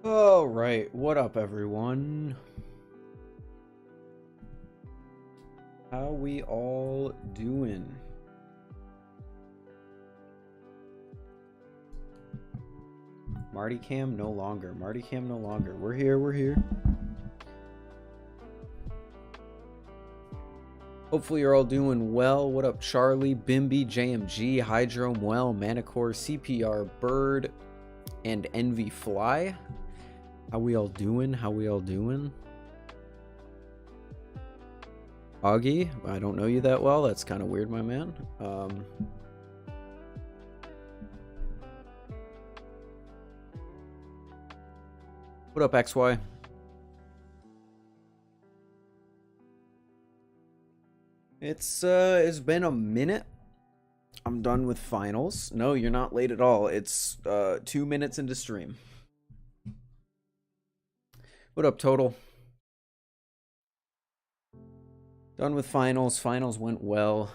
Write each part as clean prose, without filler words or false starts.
All right, what up, everyone? How we all doing? Marty Cam no longer. Marty Cam no longer. We're here. We're here. Hopefully you're all doing well. What up, Charlie, Bimby, JMG, Hydrome, Well, Manicore, CPR, Bird, and Envy Fly? How we all doing? How we all doing? Augie, I don't know you that well. That's kind of weird, my man. What up, XY? It's been a minute. I'm done with finals. No, you're not late at all. It's 2 minutes into stream. What up, Total? Done with finals. Finals went well.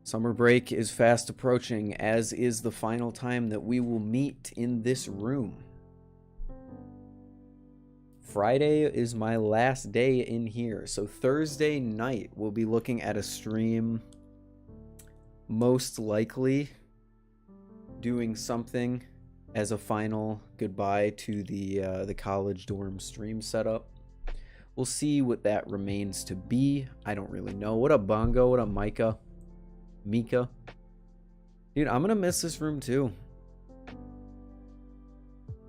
Summer break is fast approaching, as is the final time that we will meet in this room. Friday is my last day in here, so Thursday night we'll be looking at a stream, most likely doing something as a final goodbye to the college dorm stream setup. We'll see what that remains to be. I don't really know. What up, Bongo? What up, Micah? Mika? Dude, I'm gonna miss this room too.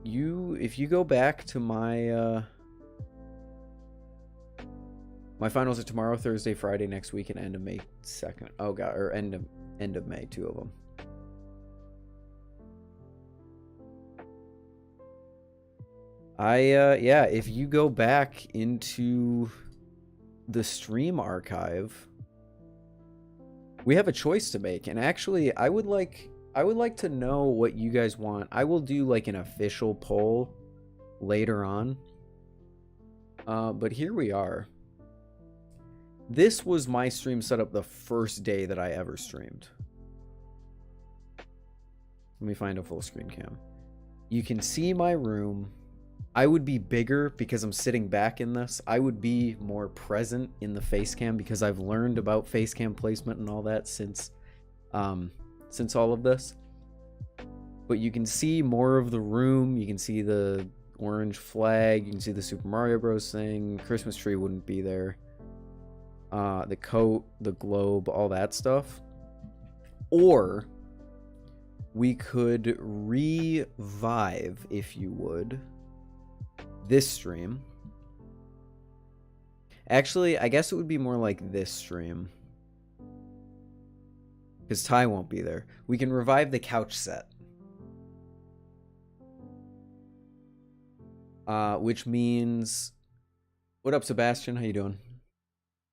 If you go back to my my finals are tomorrow, Thursday, Friday, next week, and end of May 2nd. Oh god, or end of May, 2 of them. Yeah, if you go back into the stream archive, we have a choice to make, and actually I would like to know what you guys want. I will do like an official poll later on. But here we are. This was my stream setup the first day that I ever streamed. Let me find a full screen cam. You can see my room. I would be bigger because I'm sitting back in this. I would be more present in the face cam because I've learned about face cam placement and all that since all of this. But you can see more of the room. You can see the orange flag. You can see the Super Mario Bros. Thing. Christmas tree wouldn't be there. The coat, the globe, all that stuff. Or we could revive, if you would, this stream. Actually, I guess it would be more like this stream, because Ty won't be there. We can revive the couch set. Which means... What up, Sebastian? How you doing?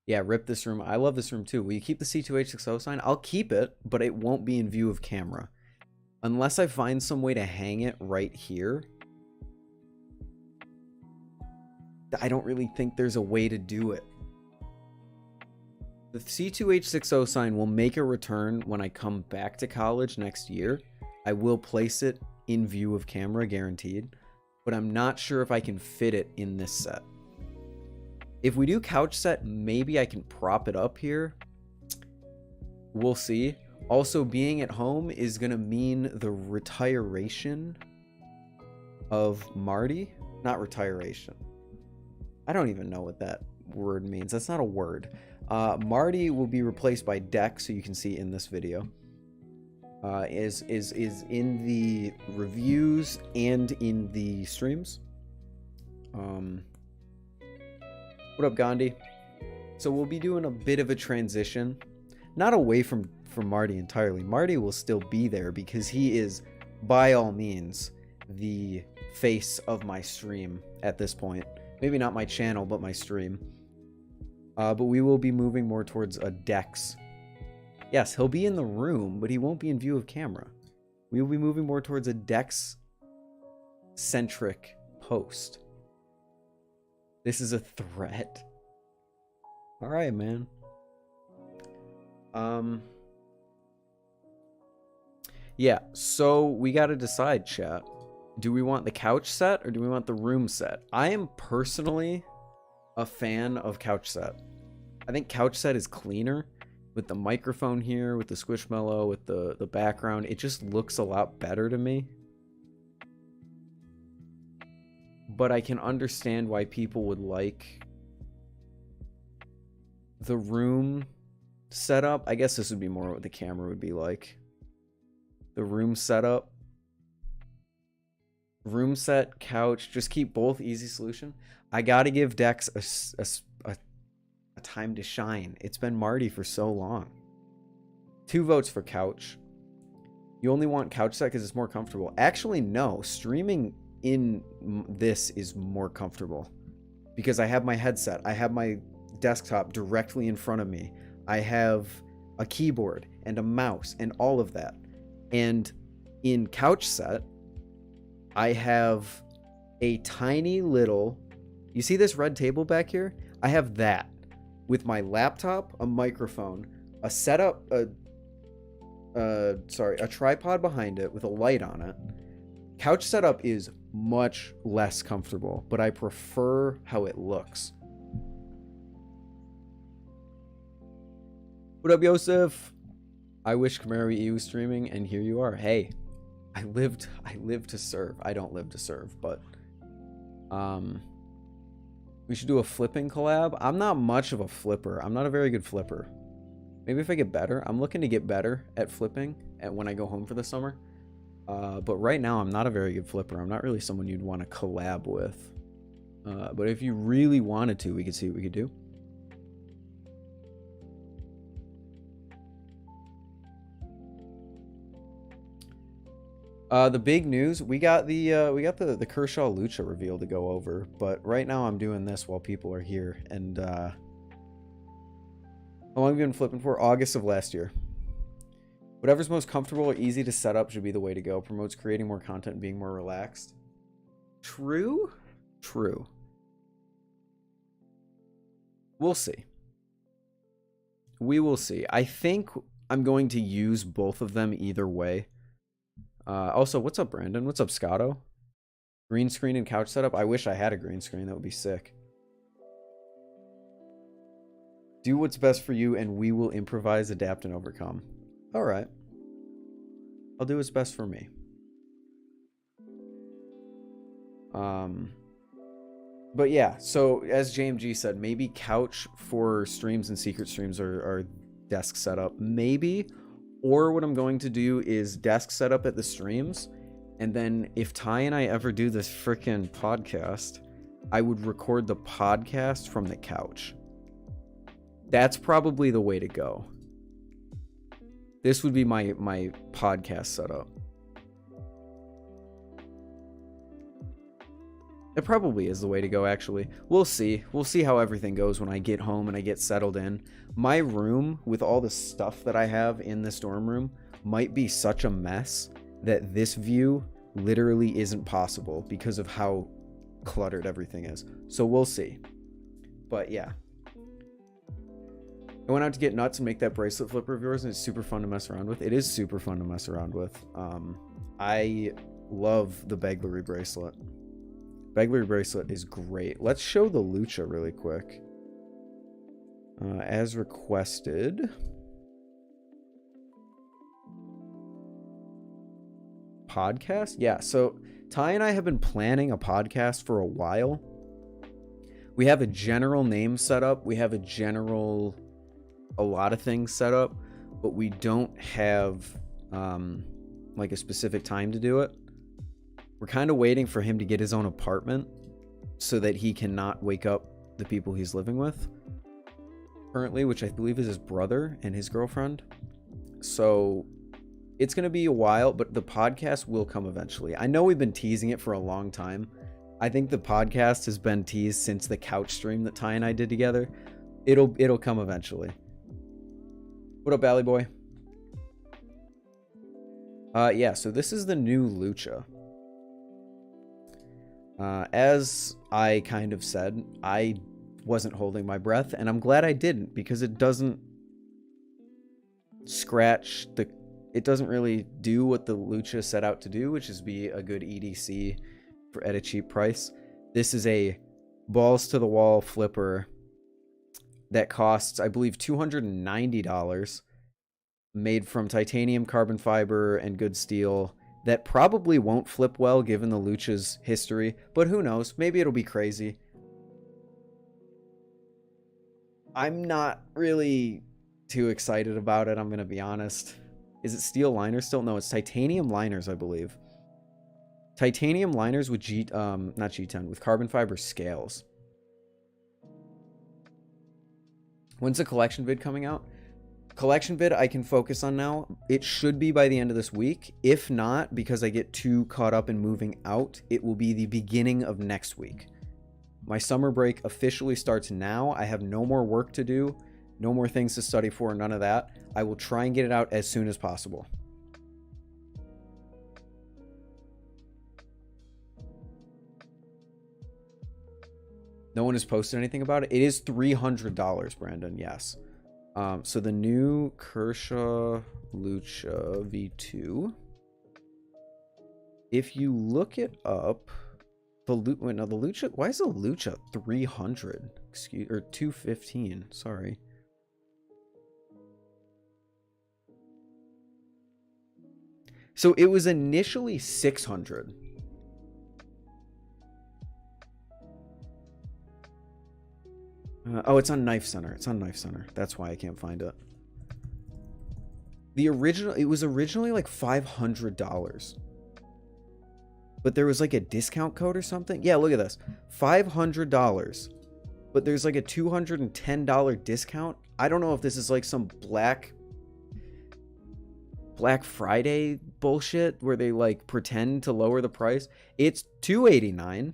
Yeah, rip this room. I love this room too. Will you keep the C2H6O sign? I'll keep it, but it won't be in view of camera. Unless I find some way to hang it right here. I don't really think there's a way to do it. The C2H6O sign will make a return when I come back to college next year. I will place it in view of camera, guaranteed. But I'm not sure if I can fit it in this set. If we do couch set, maybe I can prop it up here. We'll see. Also, being at home is going to mean the retiration of Marty. Not retiration. I don't even know what that word means. That's not a word. Marty will be replaced by Deck, so you can see in this video. Is in the reviews and in the streams. What up, Gandhi? So we'll be doing a bit of a transition. Not away from Marty entirely. Marty will still be there because he is, by all means, the face of my stream at this point. Maybe not my channel, but my stream. But we will be moving more towards a Dex. Yes, he'll be in the room, but he won't be in view of camera. We will be moving more towards a Dex-centric post. This is a threat. Alright, man. Yeah, so we gotta decide, chat. Do we want the couch set or do we want the room set? I am personally a fan of couch set. I think couch set is cleaner with the microphone here, with the Squishmallow, with the background. It just looks a lot better to me. But I can understand why people would like the room setup. I guess this would be more what the camera would be like. The room setup. Room set, couch, just keep both easy solution. I gotta give Dex a time to shine. It's been Marty for so long. 2 votes for couch. You only want couch set because it's more comfortable. Actually, no. Streaming in this is more comfortable because I have my headset. I have my desktop directly in front of me. I have a keyboard and a mouse and all of that. And in couch set, I have a tiny little, you see this red table back here? I have that with my laptop, a microphone, a setup, a tripod behind it with a light on it. Couch setup is much less comfortable, but I prefer how it looks. What up, Yosef? I wish Camaro E was streaming, and here you are. Hey, I live to serve. I don't live to serve, but we should do a flipping collab. I'm not much of a flipper. I'm not a very good flipper. Maybe if I get better. I'm looking to get better at flipping when I go home for the summer. But right now, I'm not a very good flipper. I'm not really someone you'd want to collab with. But if you really wanted to, we could see what we could do. The big news, we got the Kershaw Lucha reveal to go over, but right now I'm doing this while people are here. And how long have you been flipping for? August of last year. Whatever's most comfortable or easy to set up should be the way to go. Promotes creating more content and being more relaxed. True? True. We'll see. We will see. I think I'm going to use both of them either way. Also, what's up, Brandon? What's up, Scotto? Green screen and couch setup? I wish I had a green screen. That would be sick. Do what's best for you, and we will improvise, adapt, and overcome. All right. I'll do what's best for me. But yeah, so as JMG said, maybe couch for streams and secret streams are desk setup. Maybe. Or what I'm going to do is desk setup at the streams. And then if Ty and I ever do this freaking podcast, I would record the podcast from the couch. That's probably the way to go. This would be my podcast setup. It probably is the way to go, actually. We'll see. We'll see how everything goes when I get home and I get settled in. My room, with all the stuff that I have in this dorm room, might be such a mess that this view literally isn't possible because of how cluttered everything is. So we'll see. But yeah. I went out to get nuts and make that bracelet flipper of yours, and it's super fun to mess around with. It is super fun to mess around with. I love the Beglery bracelet. Beglery bracelet is great. Let's show the Lucha really quick. As requested. Podcast? Yeah, so Ty and I have been planning a podcast for a while. We have a general name set up. We have a lot of things set up, but we don't have like a specific time to do it. We're kind of waiting for him to get his own apartment so that he cannot wake up the people he's living with currently, which I believe is his brother and his girlfriend. So it's going to be a while, but the podcast will come eventually. I know we've been teasing it for a long time. I think the podcast has been teased since the couch stream that Ty and I did together. It'll come eventually. What up, Alley Boy? Yeah, so this is the new Lucha. As I kind of said, I wasn't holding my breath, and I'm glad I didn't, because it doesn't scratch the it doesn't really do what the Lucha set out to do, which is be a good EDC at a cheap price. This is a balls to the wall flipper that costs, I believe, $290, made from titanium, carbon fiber, and good steel, that probably won't flip well given the Lucha's history, but who knows? Maybe it'll be crazy. I'm not really too excited about it, I'm going to be honest. Is it steel liners still? No, it's titanium liners, I believe. Titanium liners with not G10, with carbon fiber scales. When's the collection vid coming out? Collection vid I can focus on now. It should be by the end of this week. If not, because I get too caught up in moving out, it will be the beginning of next week. My summer break officially starts now. I have no more work to do, no more things to study for, none of that. I will try and get it out as soon as possible. No one has posted anything about it. It is $300, Brandon. Yes. So the new Kershaw Lucha V2. If you look it up, the Lucha. Why is the Lucha 300? Excuse, or 215? Sorry. So it was initially 600. Oh, it's on Knife Center. It's on Knife Center. That's why I can't find it. It was originally like $500. But there was like a discount code or something. Yeah, look at this. $500. But there's like a $210 discount. I don't know if this is like some Black Friday bullshit where they like pretend to lower the price. It's $289.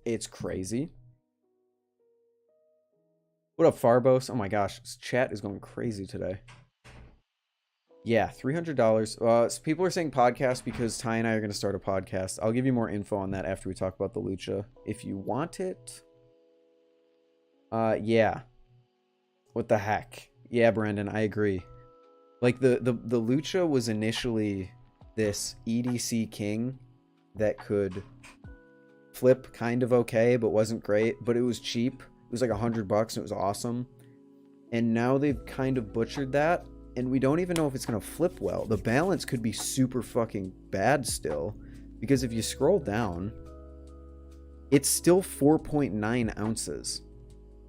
It's crazy. What up, Farbos? Oh my gosh, this chat is going crazy today. Yeah, $300. So people are saying podcast because Ty and I are going to start a podcast. I'll give you more info on that after we talk about the Lucha, if you want it. Yeah. What the heck? Yeah, Brandon, I agree. Like the Lucha was initially this EDC king that could flip kind of okay, but wasn't great. But it was cheap. It was like $100 and it was awesome. And now they've kind of butchered that. And we don't even know if it's going to flip well. The balance could be super fucking bad still. Because if you scroll down, it's still 4.9 ounces.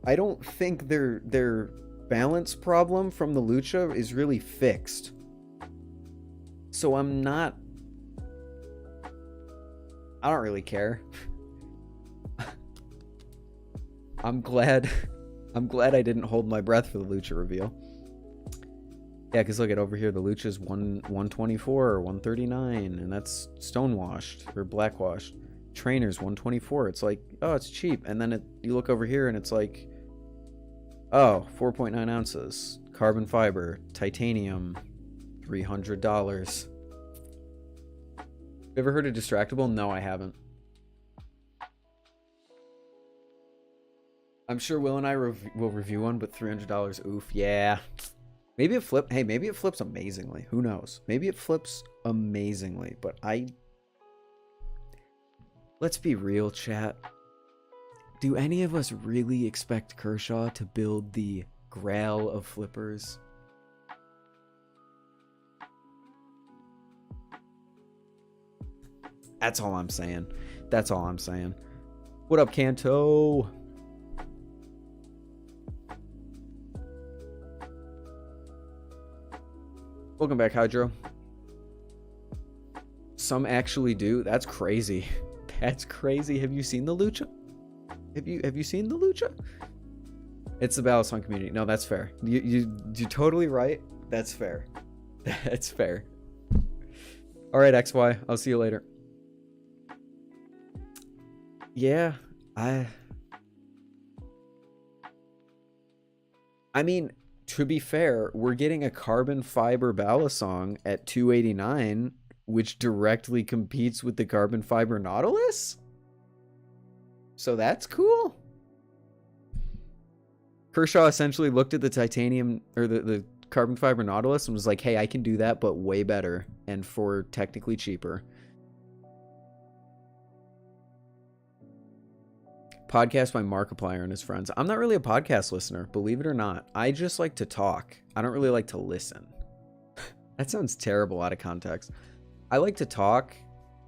I don't think their balance problem from the Lucha is really fixed. So I don't really care. I'm glad I didn't hold my breath for the Lucha reveal. Yeah, because look at over here, the Lucha's 124 or 139, and that's stonewashed or blackwashed. Trainer's 124. It's like, oh, it's cheap. And then you look over here and it's like, oh, 4.9 ounces. Carbon fiber, titanium, $300. Ever heard of Distractable? No, I haven't. I'm sure Will and I will review one, but $300, oof, yeah. Maybe it flips. Hey, maybe it flips amazingly. Who knows? Maybe it flips amazingly, but let's be real, chat. Do any of us really expect Kershaw to build the Grail of flippers? That's all I'm saying. That's all I'm saying. What up, Kanto? Welcome back, Hydro. Some actually do. That's crazy. That's crazy. Have you seen the Lucha? Have you seen the Lucha? It's the Balisong community. No, that's fair. You're totally right. That's fair. That's fair. All right, XY. I'll see you later. Yeah, I mean, to be fair, we're getting a carbon fiber Balisong at $289, which directly competes with the carbon fiber Nautilus. So that's cool. Kershaw essentially looked at the titanium or the carbon fiber Nautilus and was like, hey, I can do that, but way better and for technically cheaper. Podcast by Markiplier and his friends. I'm not really a podcast listener, believe it or not. I just like to talk. I don't really like to listen. That sounds terrible out of context. I like to talk.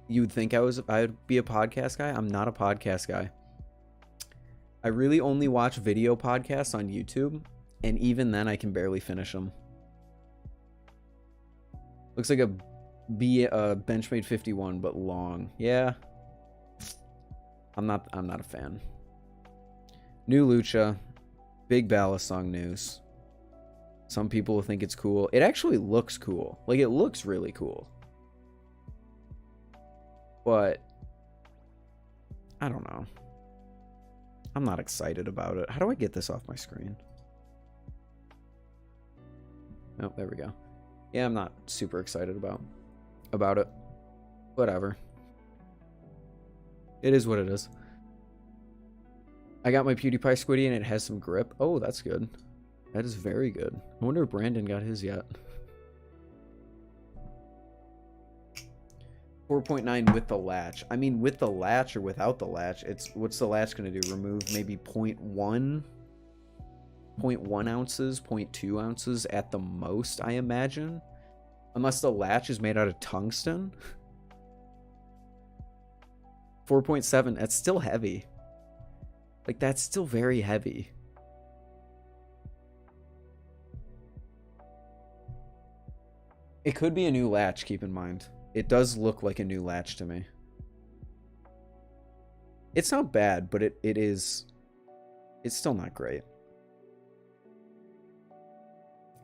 You would think I'd be a podcast guy. I'm not a podcast guy. I really only watch video podcasts on YouTube, and even then I can barely finish them. Looks like a Benchmade 51, but long. Yeah. I'm not a fan. New Lucha, big Balisong news. Some people think it's cool. It actually looks cool. Like, it looks really cool. But I don't know. I'm not excited about it. How do I get this off my screen? Oh, there we go. Yeah, I'm not super excited about it. Whatever. It is what it is. I got my PewDiePie Squiddy and it has some grip. Oh, that's good. That is very good. I wonder if Brandon got his yet. 4.9 with the latch. I mean, with the latch or without the latch, what's the latch going to do? Remove maybe 0.1 ounces, 0.2 ounces at the most, I imagine. Unless the latch is made out of tungsten. 4.7, that's still heavy. Like, that's still very heavy. It could be a new latch, keep in mind. It does look like a new latch to me. It's not bad, but it's still not great.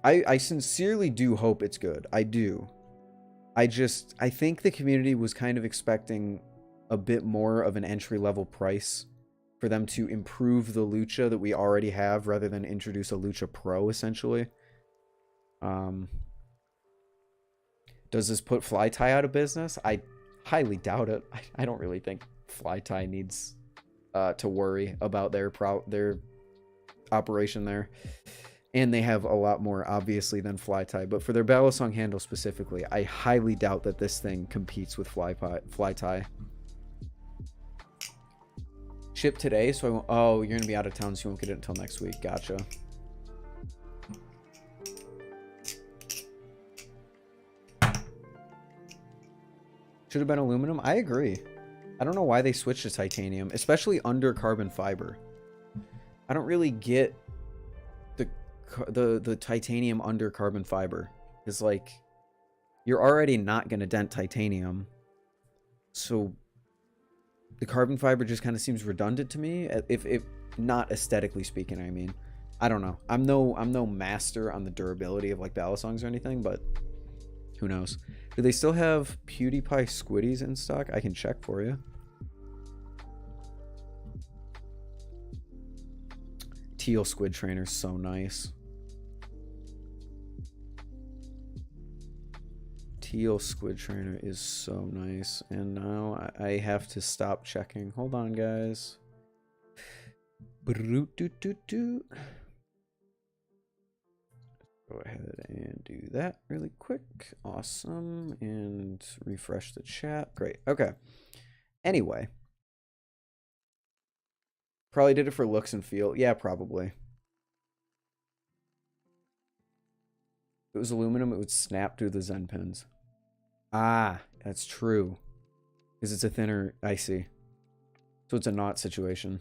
I sincerely do hope it's good. I do. I think the community was kind of expecting a bit more of an entry-level price for them to improve the Lucha that we already have rather than introduce a Lucha Pro, essentially. Does this put Fly Tie out of business? I highly doubt it. I don't really think Fly Tie needs to worry about their operation there. And they have a lot more, obviously, than Fly Tie. But for their Balisong handle specifically, I highly doubt that this thing competes with Fly Tie. Ship today, so I won't... Oh, you're going to be out of town, so you won't get it until next week. Gotcha. Should have been aluminum. I agree. I don't know why they switched to titanium, especially under carbon fiber. I don't really get the titanium under carbon fiber. It's like, you're already not going to dent titanium, so the carbon fiber just kind of seems redundant to me. If not aesthetically speaking, I mean, I don't know. I'm no master on the durability of like Balisongs or anything, but who knows? Do they still have PewDiePie Squiddies in stock? I can check for you. Teal Squid Trainer's so nice. Teal Squid Trainer is so nice. And now I have to stop checking. Hold on, guys. Go ahead and do that really quick. Awesome. And refresh the chat. Great. Okay. Anyway. Probably did it for looks and feel. Yeah, probably. If it was aluminum, it would snap through the Zen pins. Ah, that's true. Because it's a thinner... I see. So it's a knot situation.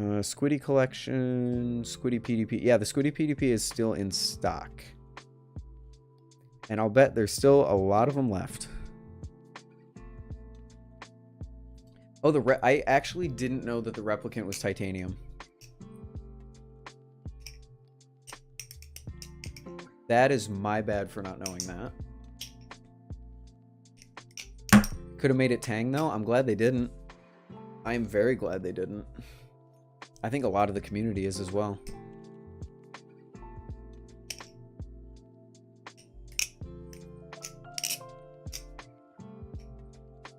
Squiddy collection, Squiddy PDP. Yeah, the Squiddy PDP is still in stock. And I'll bet there's still a lot of them left. Oh, I actually didn't know that the replicant was titanium. That is my bad for not knowing that. Could have made it Tang, though. I'm glad they didn't. I am very glad they didn't. I think a lot of the community is as well.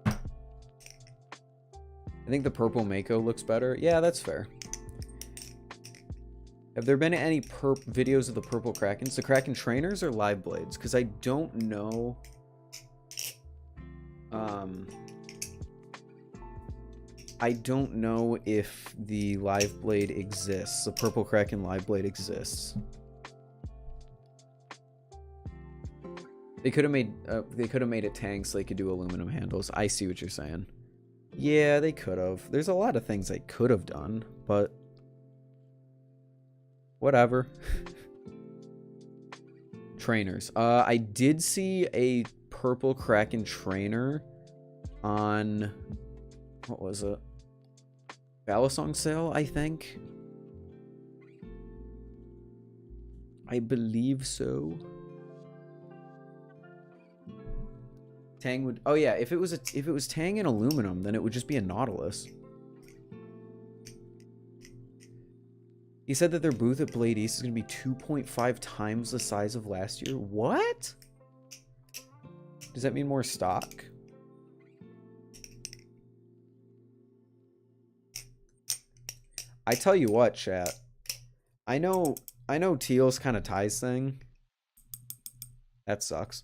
I think the purple Mako looks better. Yeah, that's fair. Have there been any videos of the purple Krakens? The Kraken trainers or live blades? Because I don't know. I don't know if the live blade exists. The purple Kraken live blade exists. They could have made it tank so they could do aluminum handles. I see what you're saying. Yeah, they could have. There's a lot of things they could have done, but whatever. Trainers. I did see a purple Kraken trainer on, what was it? Balisong sale, I think. I believe so. Tang would, oh yeah, if it was Tang and aluminum, then it would just be a Nautilus. He said that their booth at Blade East is going to be 2.5 times the size of last year. What? Does that mean more stock? I tell you what, chat. I know Teal's kind of Ty's thing. That sucks.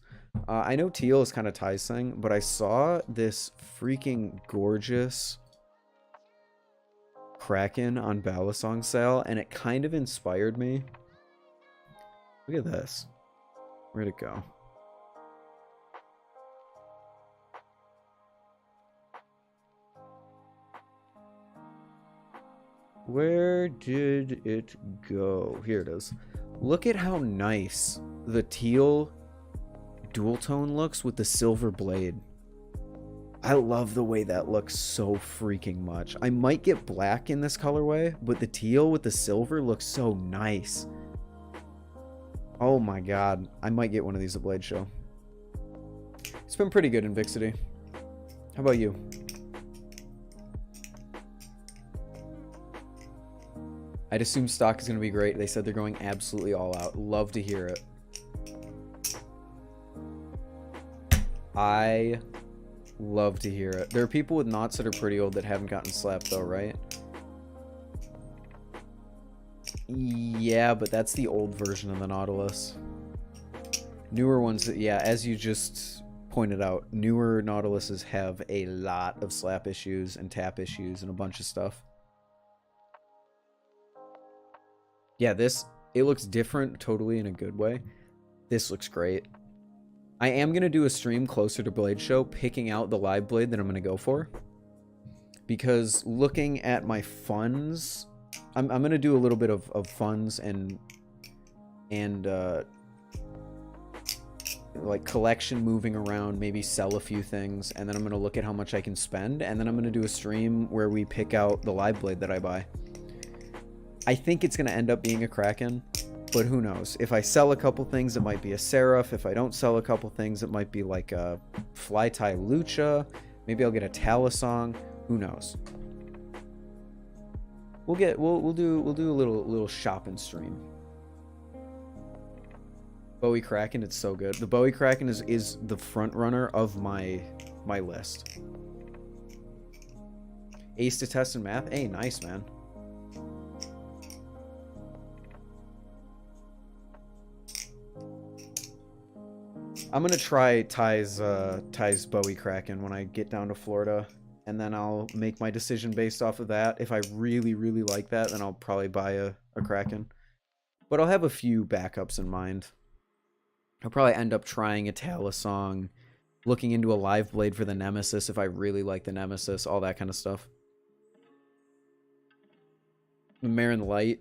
I know Teal is kind of Ty's thing, but I saw this freaking gorgeous Kraken on Balisong sale, and it kind of inspired me. Look at this. Where'd it go? Where did it go? Here it is. Look at how nice the teal dual tone looks with the silver blade. I love the way that looks so freaking much. I might get black in this colorway, but the teal with the silver looks so nice. Oh my god. I might get one of these at Blade Show. It's been pretty good in Vic City. How about you? I'd assume stock is going to be great. They said they're going absolutely all out. Love to hear it. I love to hear it. There are people with knots that are pretty old that haven't gotten slapped though, right? Yeah, but that's the old version of the Nautilus. Newer ones, yeah, as you just pointed out, newer Nautiluses have a lot of slap issues and tap issues and a bunch of stuff. Yeah, it looks different totally in a good way. This looks great. I am going to do a stream closer to Blade Show, picking out the live blade that I'm going to go for. Because looking at my funds, I'm going to do a little bit of funds and like collection moving around, maybe sell a few things, and then I'm going to look at how much I can spend, and then I'm going to do a stream where we pick out the live blade that I buy. I think it's going to end up being a Kraken. But who knows? If I sell a couple things, it might be a Seraph. If I don't sell a couple things, it might be like a Fly Tie Lucha. Maybe I'll get a Talisong. Who knows? We'll do a little shopping stream. Bowie Kraken, it's so good. The Bowie Kraken is the front runner of my list. Ace to test in math. Hey, nice, man. I'm gonna try Ty's Bowie Kraken when I get down to Florida, and then I'll make my decision based off of that. If I really, really like that, then I'll probably buy a Kraken. But I'll have a few backups in mind. I'll probably end up trying a Talisong, looking into a live blade for the Nemesis if I really like the Nemesis, all that kind of stuff. The Marin Light.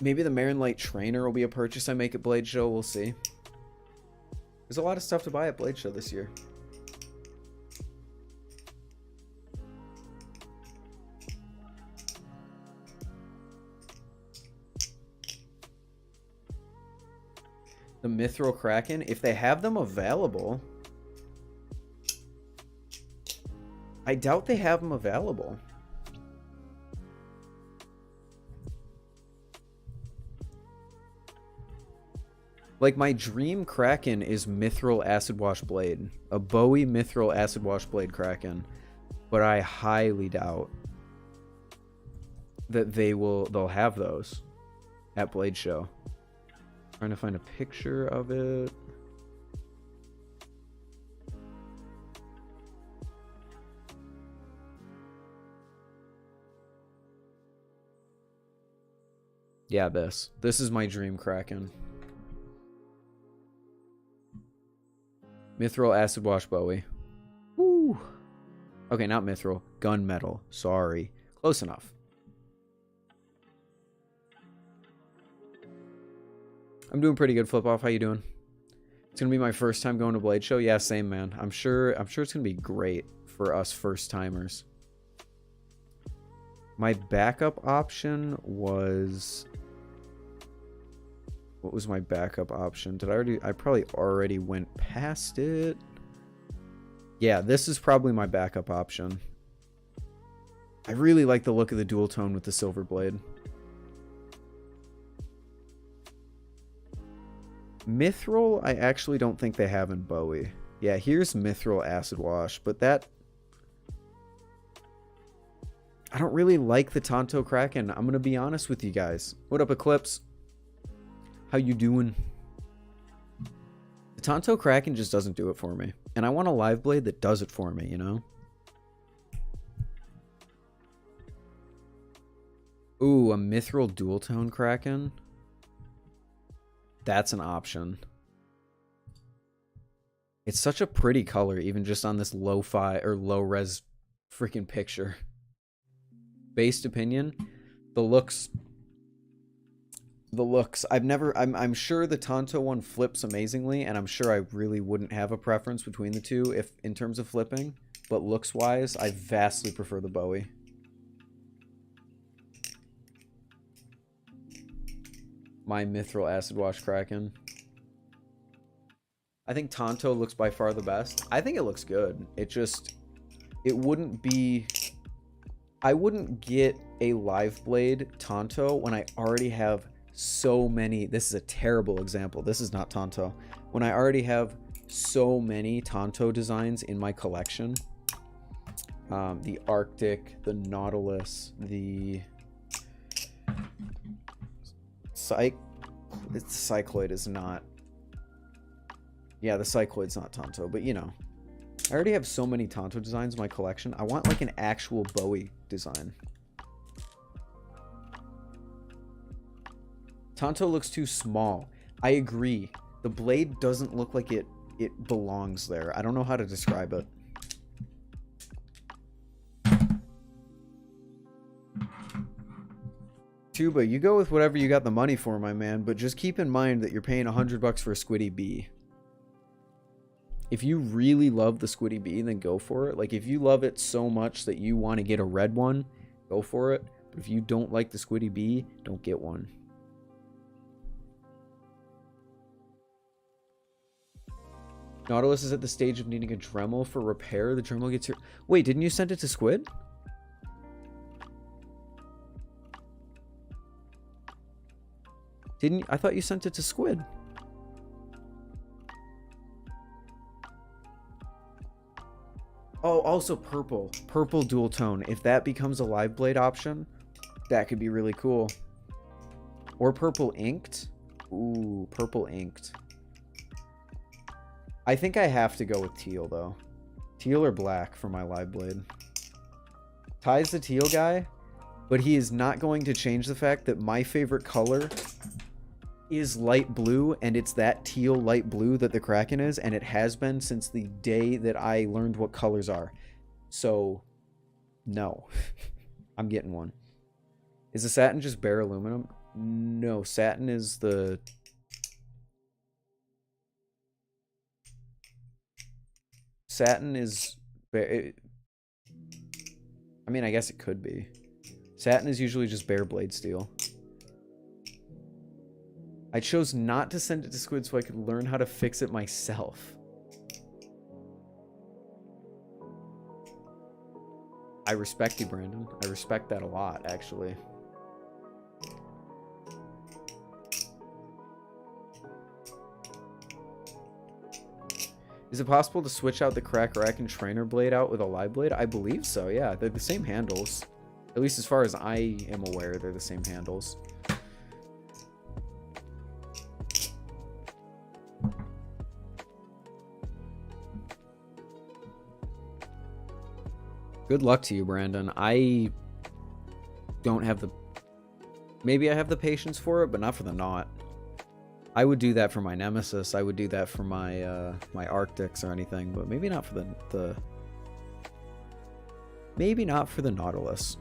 Maybe the Marin Light Trainer will be a purchase I make at Blade Show, we'll see. There's a lot of stuff to buy at Blade Show this year. The Mithril Kraken, if they have them available. I doubt they have them available. Like, my dream Kraken is Mithril Acid Wash Blade. A Bowie Mithril Acid Wash Blade Kraken. But I highly doubt that they'll have those. at Blade Show. Trying to find a picture of it. Yeah, this. This is my dream Kraken. Mithril acid wash Bowie. Woo. Okay, not mithril. Gunmetal. Sorry. Close enough. I'm doing pretty good, Flip Off. How you doing? It's gonna be my first time going to Blade Show. Yeah, same, man. I'm sure it's gonna be great for us first timers. My backup option was... What was my backup option? I probably already went past it. Yeah, this is probably my backup option. I really like the look of the dual tone with the silver blade. Mithril, I actually don't think they have in Bowie. Yeah, here's Mithril Acid Wash, but that... I don't really like the Tonto Kraken. I'm going to be honest with you guys. What up, Eclipse? How you doing? The Tonto Kraken just doesn't do it for me. And I want a live blade that does it for me, you know? Ooh, a Mithril Dual Tone Kraken? That's an option. It's such a pretty color, even just on this lo-fi or low-res freaking picture. Based opinion, the looks. I'm sure the Tonto one flips amazingly, and I'm sure I really wouldn't have a preference between the two if in terms of flipping. But looks-wise, I vastly prefer the Bowie. My Mithril Acid Wash Kraken. I think Tonto looks by far the best. I think it looks good. It wouldn't be... I wouldn't get a live blade Tonto when I already have so many... This is a terrible example. This is not Tonto. When I already have so many Tonto designs in my collection. The Arctic, the Nautilus, the... The Cycloid is not... Yeah, the Cycloid's not Tonto, but you know. I already have so many Tonto designs in my collection. I want like an actual Bowie design. Tonto looks too small. I agree. The blade doesn't look like it belongs there. I don't know how to describe it. Tuba, you go with whatever you got the money for, my man, but just keep in mind that you're paying $100 for a Squiddy Bee. If you really love the Squiddy Bee, then go for it. Like, if you love it so much that you want to get a red one, go for it. But if you don't like the Squiddy Bee, don't get one. Nautilus is at the stage of needing a Dremel for repair. The Dremel gets here. Wait, didn't you send it to Squid? Didn't you? I thought you sent it to Squid. Oh, also purple. Purple dual tone. If that becomes a live blade option, that could be really cool. Or purple inked. Ooh, purple inked. I think I have to go with teal, though. Teal or black for my live blade. Ty's the teal guy, but he is not going to change the fact that my favorite color is light blue, and it's that teal light blue that the Kraken is, and it has been since the day that I learned what colors are. So, no. I'm getting one. Is the satin just bare aluminum? No, satin is the... Satin is... I mean, I guess it could be. Satin is usually just bare blade steel. I chose not to send it to Squid so I could learn how to fix it myself. I respect you, Brandon. I respect that a lot, actually. Is it possible to switch out the Crack Rack and Trainer blade out with a live blade? I believe so, yeah. They're the same handles. At least as far as I am aware, they're the same handles. Good luck to you, Brandon. I don't have the... Maybe I have the patience for it, but not for the knot. I would do that for my Nemesis. I would do that for my my Arctics or anything, but maybe not for the maybe not for the Nautilus.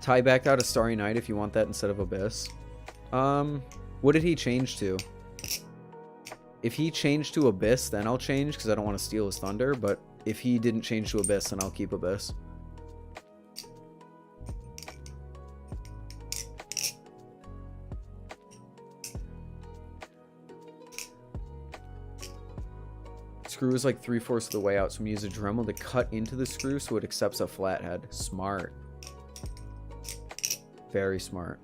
Tie back out a Starry Night if you want that instead of Abyss. What did he change to? If he changed to Abyss, then I'll change, because I don't want to steal his thunder, but if he didn't change to Abyss, then I'll keep Abyss. Screw is like 3/4 of the way out, so I'm going to use a Dremel to cut into the screw so it accepts a flathead. Smart. Very smart.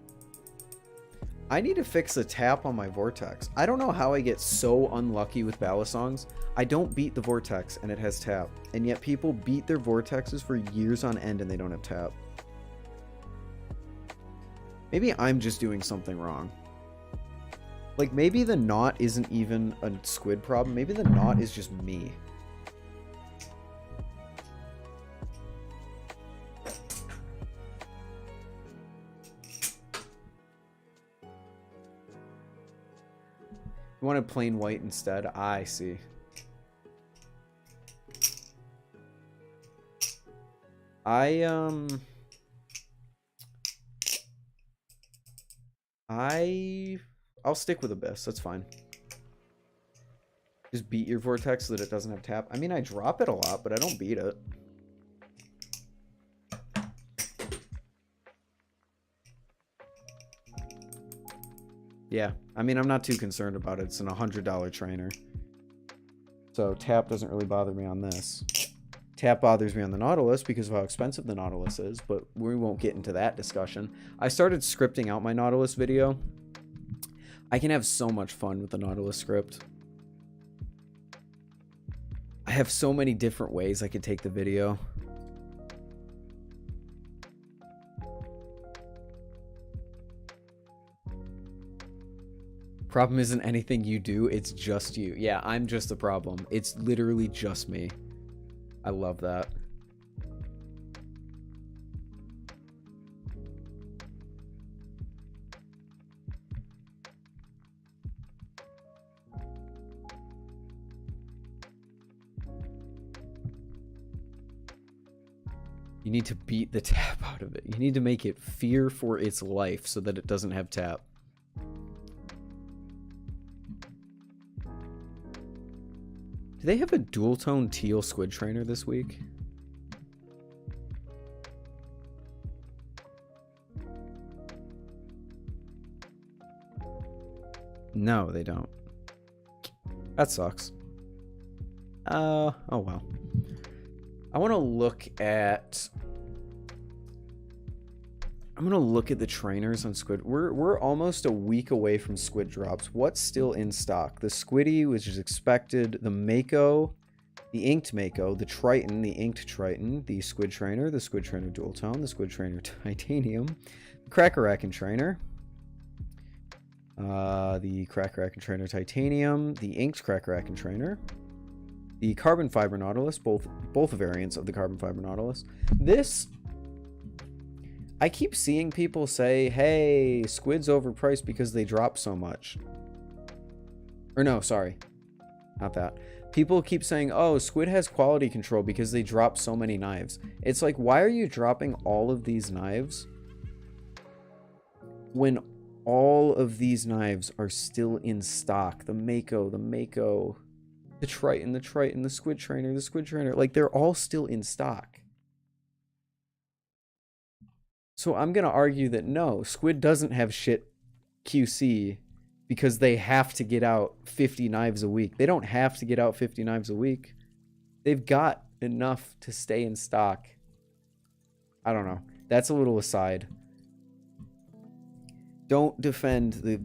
I need to fix the tap on my Vortex. I don't know how I get so unlucky with Balisongs. I don't beat the Vortex and it has tap. And yet people beat their Vortexes for years on end and they don't have tap. Maybe I'm just doing something wrong. Like, maybe the knot isn't even a squid problem. Maybe the knot is just me. You wanted plain white instead? I see. I'll stick with Abyss. That's fine. Just beat your Vortex so that it doesn't have tap. I mean, I drop it a lot, but I don't beat it. Yeah, I mean, I'm not too concerned about it. It's an $100 trainer. So tap doesn't really bother me on this. Tap bothers me on the Nautilus because of how expensive the Nautilus is, but we won't get into that discussion. I started scripting out my Nautilus video. I can have so much fun with the Nautilus script. I have so many different ways I could take the video. Problem isn't anything you do, it's just you. Yeah, I'm just the problem. It's literally just me. I love that. You need to beat the tap out of it. You need to make it fear for its life so that it doesn't have tap. Do they have a dual tone teal squid trainer this week? No, they don't. That sucks. Oh well. I want to look at... I'm going to look at the trainers on squid. We're almost a week away from squid drops. What's still in stock? The Squiddy, which is expected. The Mako. The Inked Mako. The Triton. The Inked Triton. The Squid Trainer. The Squid Trainer Dual Tone. The Squid Trainer Titanium. The Cracker-Racken Trainer. The Cracker-Racken Trainer Titanium. The Inked Cracker-Racken Trainer. The Carbon Fiber Nautilus. Both variants of the Carbon Fiber Nautilus. This... I keep seeing people say, hey, squid's overpriced because they drop so much. Or no, sorry. Not that. People keep saying, oh, squid has quality control because they drop so many knives. It's like, why are you dropping all of these knives when all of these knives are still in stock? The Mako, the Triton, the Squid Trainer. Like, they're all still in stock. So I'm going to argue that no, squid doesn't have shit QC because they have to get out 50 knives a week. They don't have to get out 50 knives a week. They've got enough to stay in stock. I don't know. That's a little aside. Don't defend the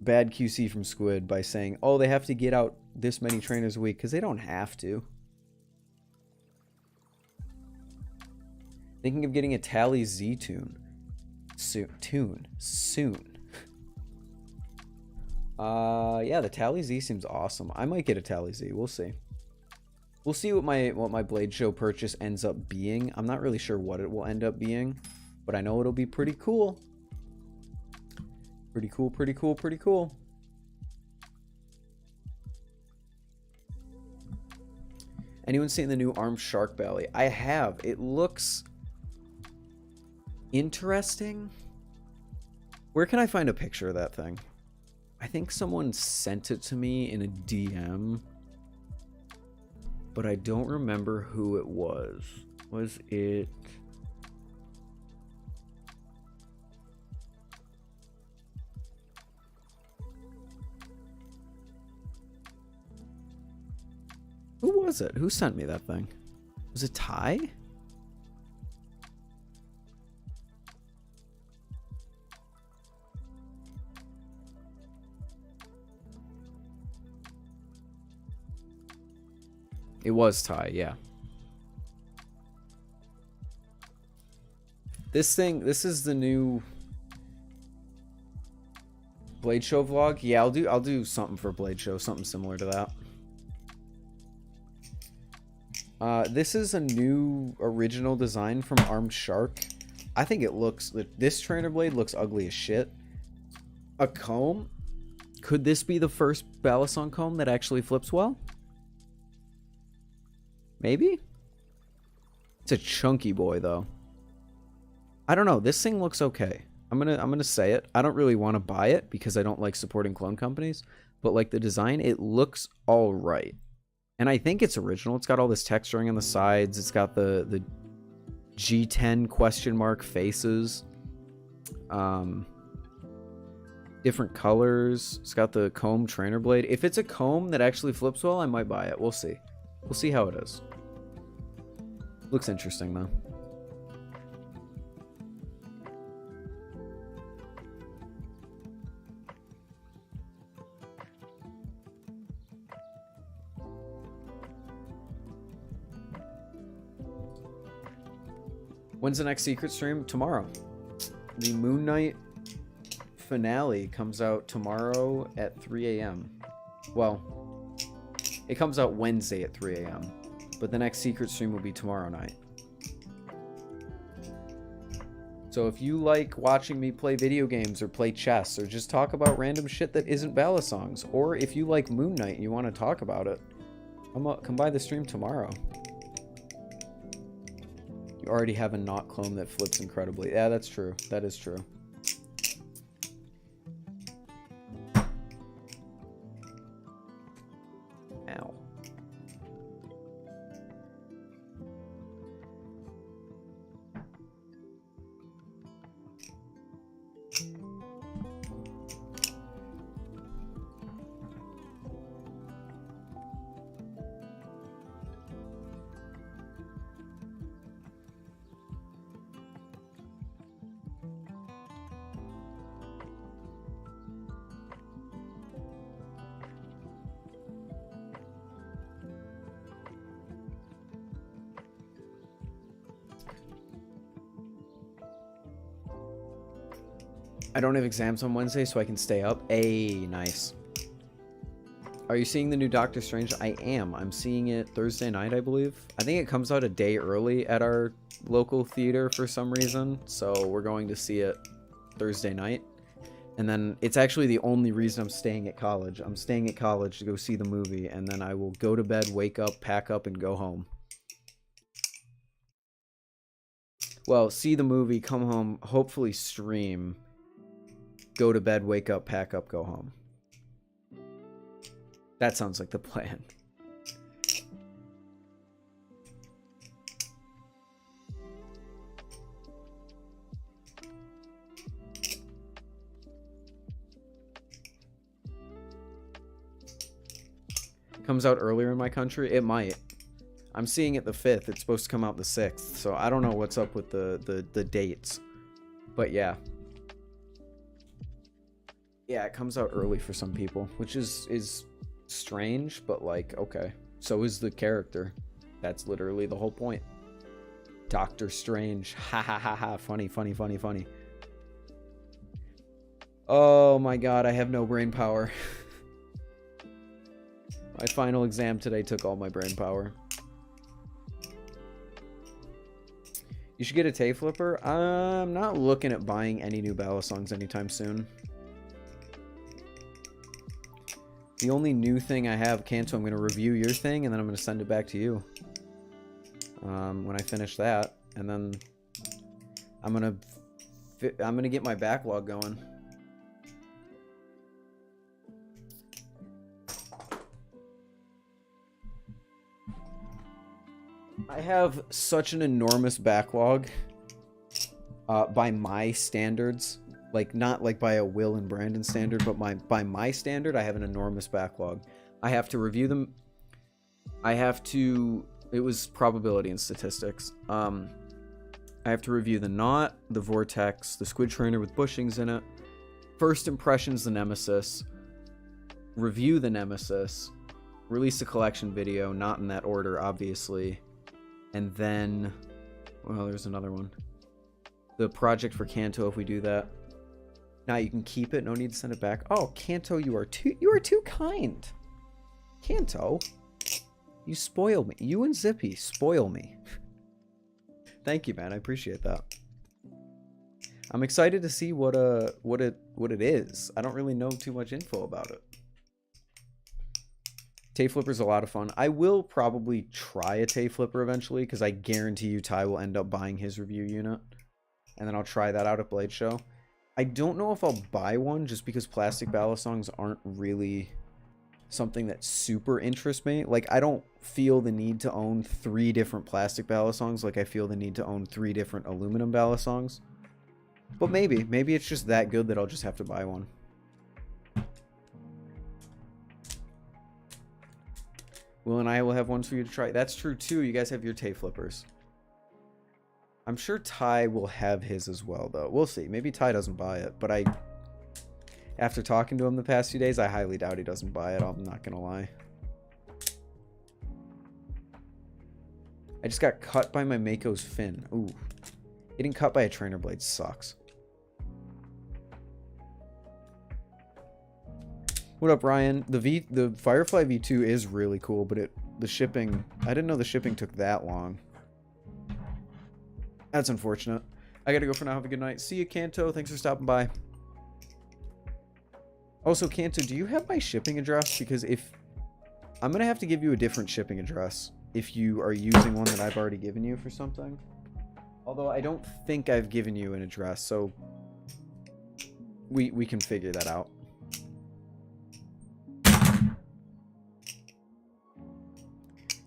bad QC from squid by saying, oh, they have to get out this many trainers a week, because they don't have to. Thinking of getting a Tally Z tune. Soon. Yeah, the Tally Z seems awesome. I might get a Tally Z. We'll see. We'll see what my Blade Show purchase ends up being. I'm not really sure what it will end up being, but I know it'll be pretty cool. Pretty cool. Anyone seen the new armed shark belly? I have. It looks interesting. Where can I find a picture of that thing? I think someone sent it to me in a DM, but I don't remember who it was. Was it... Who was it? Who sent me that thing? Was it Ty? It was Ty, yeah. This is the new Blade Show vlog. Yeah, I'll do something for Blade Show, something similar to that. This is a new original design from Armed Shark. I think it looks... This trainer blade looks ugly as shit. A comb? Could this be the first Balisong comb that actually flips well? Maybe? It's a chunky boy, though. I don't know. This thing looks okay. I'm gonna say it. I don't really want to buy it because I don't like supporting clone companies. But, like, the design, it looks all right. And I think it's original. It's got all this texturing on the sides. It's got the G10 question mark faces. Different colors. It's got the comb trainer blade. If it's a comb that actually flips well, I might buy it. We'll see. We'll see how it is. Looks interesting, though. When's the next secret stream? Tomorrow. The Moon Knight finale comes out tomorrow at 3 a.m. Well, it comes out Wednesday at 3 a.m. But the next secret stream will be tomorrow night. So if you like watching me play video games or play chess or just talk about random shit that isn't Balisongs, or if you like Moon Knight and you want to talk about it, come by the stream tomorrow. You already have a not clone that flips incredibly. Yeah, that's true. That is true. Ow. I don't have exams on Wednesday, so I can stay up. Hey, nice. Are you seeing the new Doctor Strange? I am. I'm seeing it Thursday night, I believe. I think it comes out a day early at our local theater for some reason, so we're going to see it Thursday night. And then it's actually the only reason I'm staying at college. I'm staying at college to go see the movie, and then I will go to bed, wake up, pack up, and go home. Well, see the movie, come home, hopefully stream, go to bed, wake up, pack up, go home. That sounds like the plan. It comes out earlier in my country? It might. I'm seeing it the 5th. It's supposed to come out the 6th. So I don't know what's up with the dates. But yeah. Yeah, it comes out early for some people, which is strange, but like, okay. So is the character. That's literally the whole point. Doctor Strange. Ha ha ha ha. Funny, funny, funny, funny. Oh my god, I have no brain power. My final exam today took all my brain power. You should get a Tay Flipper. I'm not looking at buying any new Balisongs anytime soon. The only new thing I have, Kanto, I'm going to review your thing, and then I'm going to send it back to you. When I finish that, and then I'm going to get my backlog going. I have such an enormous backlog by my standards. Like, not like by a Will and Brandon standard, but by my standard, I have an enormous backlog. I have to review them. It was probability and statistics. I have to review the Knot, the Vortex, the Squid Trainer with bushings in it, First Impressions, the Nemesis, review the Nemesis, release a collection video, not in that order, obviously. And then, well, there's another one. The project for Kanto, if we do that. Now you can keep it, no need to send it back. Oh, Kanto, you are too kind. Kanto, you spoil me. You and Zippy spoil me. Thank you, man. I appreciate that. I'm excited to see what it is. I don't really know too much info about it. Tay Flipper's a lot of fun. I will probably try a Tay Flipper eventually, because I guarantee you Ty will end up buying his review unit. And then I'll try that out at Blade Show. I don't know if I'll buy one, just because plastic Balisongs aren't really something that super interests me. Like, I don't feel the need to own 3 different plastic Balisongs like I feel the need to own 3 different aluminum Balisongs. But maybe it's just that good that I'll just have to buy one. Will and I will have ones for you to try. That's true too. You guys have your Tay Flippers. I'm sure Ty will have his as well, though. We'll see. Maybe Ty doesn't buy it, but after talking to him the past few days, I highly doubt he doesn't buy it. I'm not gonna lie. I just got cut by my Mako's fin. Ooh. Getting cut by a trainer blade sucks. What up, Ryan? The Firefly V2 is really cool, but the shipping, I didn't know the shipping took that long. That's unfortunate. I gotta go for now. Have a good night. See you, Kanto. Thanks for stopping by. Also, Kanto, do you have my shipping address? Because I'm gonna have to give you a different shipping address if you are using one that I've already given you for something. Although I don't think I've given you an address, so we can figure that out.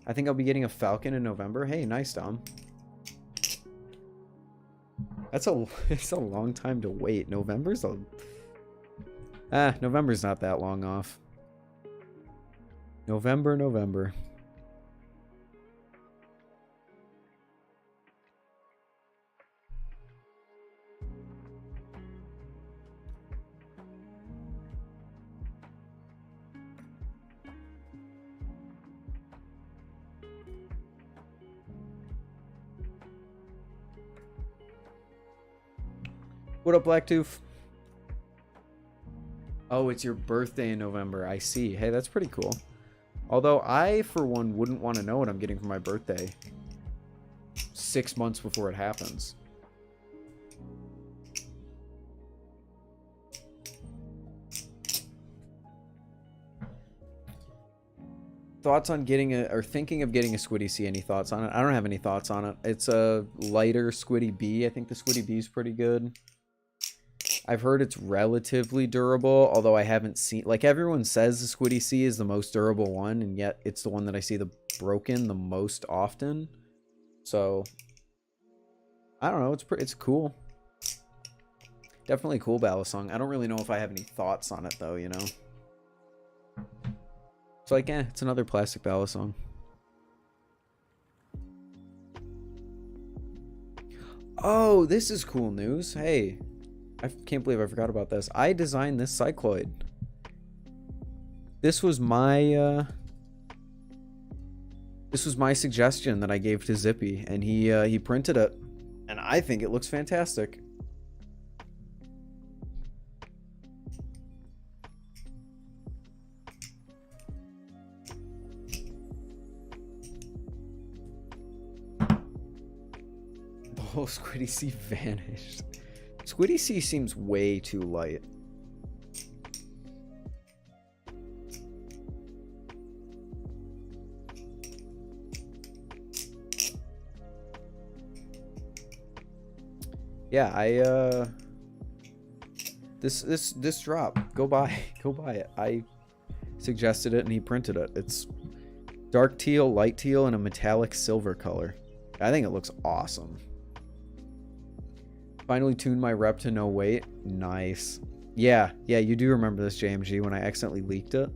I think I'll be getting a Falcon in November. Hey, nice, Dom. It's a long time to wait. November's not that long off. November. What up, Blacktooth? Oh, it's your birthday in November. I see. Hey, that's pretty cool. Although I, for one, wouldn't want to know what I'm getting for my birthday 6 months before it happens. Thoughts on getting or thinking of getting a Squiddy C? Any thoughts on it? I don't have any thoughts on it. It's a lighter Squiddy B. I think the Squiddy B is pretty good. I've heard it's relatively durable, although I haven't seen... Like, everyone says the Squiddy C is the most durable one, and yet it's the one that I see broken the most often. So, I don't know. It's cool. Definitely a cool Balisong. I don't really know if I have any thoughts on it, though, you know? It's like, it's another plastic Balisong. Oh, this is cool news. Hey... I can't believe I forgot about this. I designed this cycloid. This was my This was my suggestion that I gave to Zippy, and he printed it, and I think it looks fantastic. Oh, Squiddy C vanished. Squiddy C seems way too light. Yeah, this drop, go buy it. I suggested it and he printed it. It's dark teal, light teal, and a metallic silver color. I think it looks awesome. Finally tuned my rep to no weight. Nice. Yeah, you do remember this, JMG, when I accidentally leaked it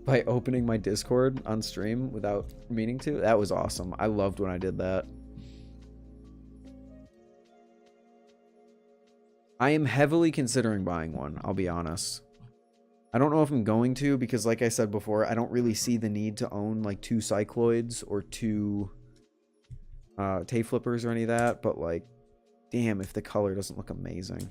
by opening my Discord on stream without meaning to. That was awesome. I loved when I did that. I am heavily considering buying one, I'll be honest. I don't know if I'm going to, because like I said before, I don't really see the need to own like 2 cycloids or 2 tape flippers or any of that, but like, damn, if the color doesn't look amazing.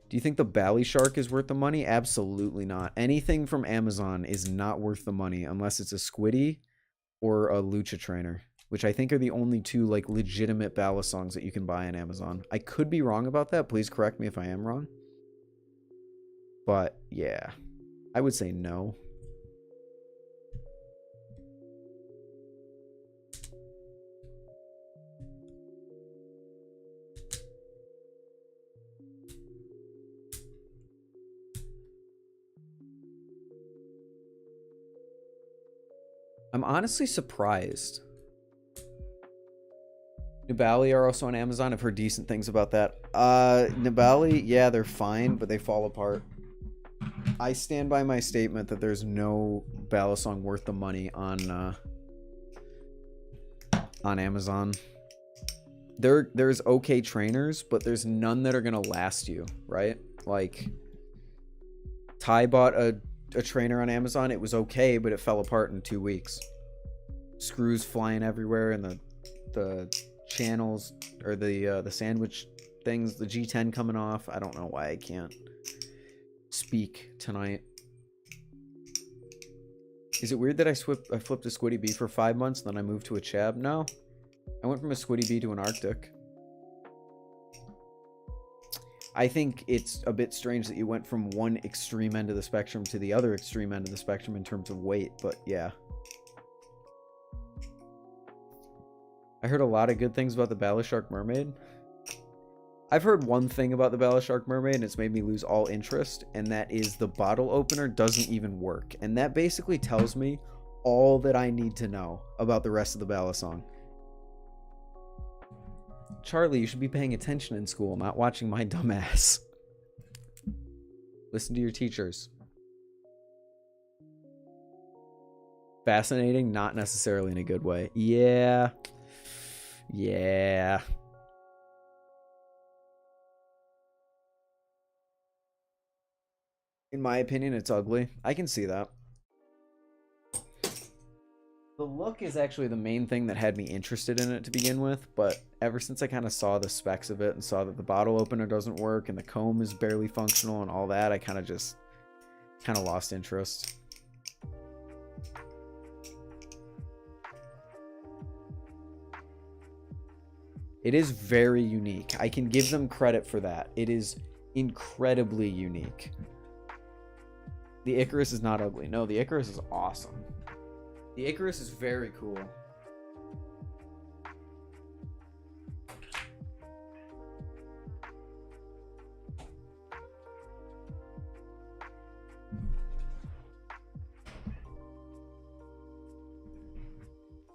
Do you think the Bally Shark is worth the money? Absolutely not. Anything from Amazon is not worth the money unless it's a Squiddy or a Lucha Trainer, which I think are the only 2 like legitimate Balisongs that you can buy on Amazon. I could be wrong about that. Please correct me if I am wrong. But yeah, I would say no. I'm honestly surprised. Nibali are also on Amazon. I've heard decent things about that. Nibali, yeah, they're fine, but they fall apart. I stand by my statement that there's no Balisong worth the money on Amazon. There's okay trainers, but there's none that are gonna last you, right? Like, Ty bought a trainer on Amazon. It was okay, but it fell apart in 2 weeks. Screws flying everywhere, and the channels or the sandwich things, the G10 coming off. I don't know why I can't speak tonight. Is it weird that I flipped a Squiddy B for 5 months and then I moved to a Chab? No, I went from a Squiddy B to an Arctic. I think it's a bit strange that you went from one extreme end of the spectrum to the other extreme end of the spectrum in terms of weight, but yeah. I heard a lot of good things about the Balishark Mermaid. I've heard one thing about the Balishark Mermaid, and it's made me lose all interest, and that is the bottle opener doesn't even work. And that basically tells me all that I need to know about the rest of the Balisong. Charlie, you should be paying attention in school, not watching my dumb ass. Listen to your teachers. Fascinating, not necessarily in a good way. Yeah. Yeah. In my opinion, it's ugly. I can see that. The look is actually the main thing that had me interested in it to begin with, but ever since I kind of saw the specs of it and saw that the bottle opener doesn't work and the comb is barely functional and all that, I kind of lost interest. It is very unique. I can give them credit for that. It is incredibly unique. The Icarus is not ugly. No, the Icarus is awesome. The Icarus is very cool.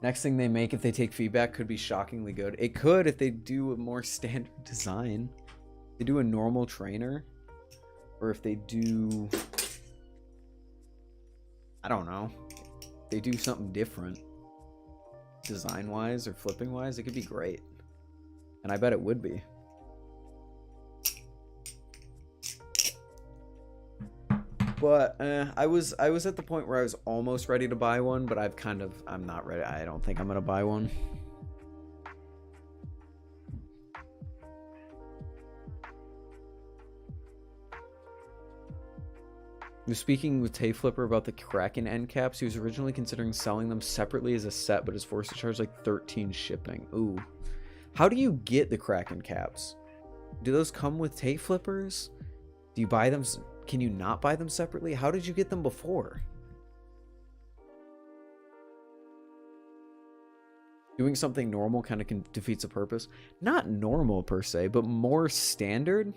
Next thing they make, if they take feedback, could be shockingly good. It could if they do a more standard design. If they do a normal trainer. Or if they do... I don't know. If they do something different. Design-wise or flipping-wise, it could be great. And I bet it would be. But I was at the point where I was almost ready to buy one, but I'm not ready. I don't think I'm gonna buy one. He was speaking with Tay Flipper about the Kraken end caps. He was originally considering selling them separately as a set, but is forced to charge like 13 shipping. Ooh. How do you get the Kraken caps? Do those come with Tay Flippers? Do you buy them? Can you not buy them separately? How did you get them before? Doing something normal kind of defeats the purpose. Not normal per se, but more standard.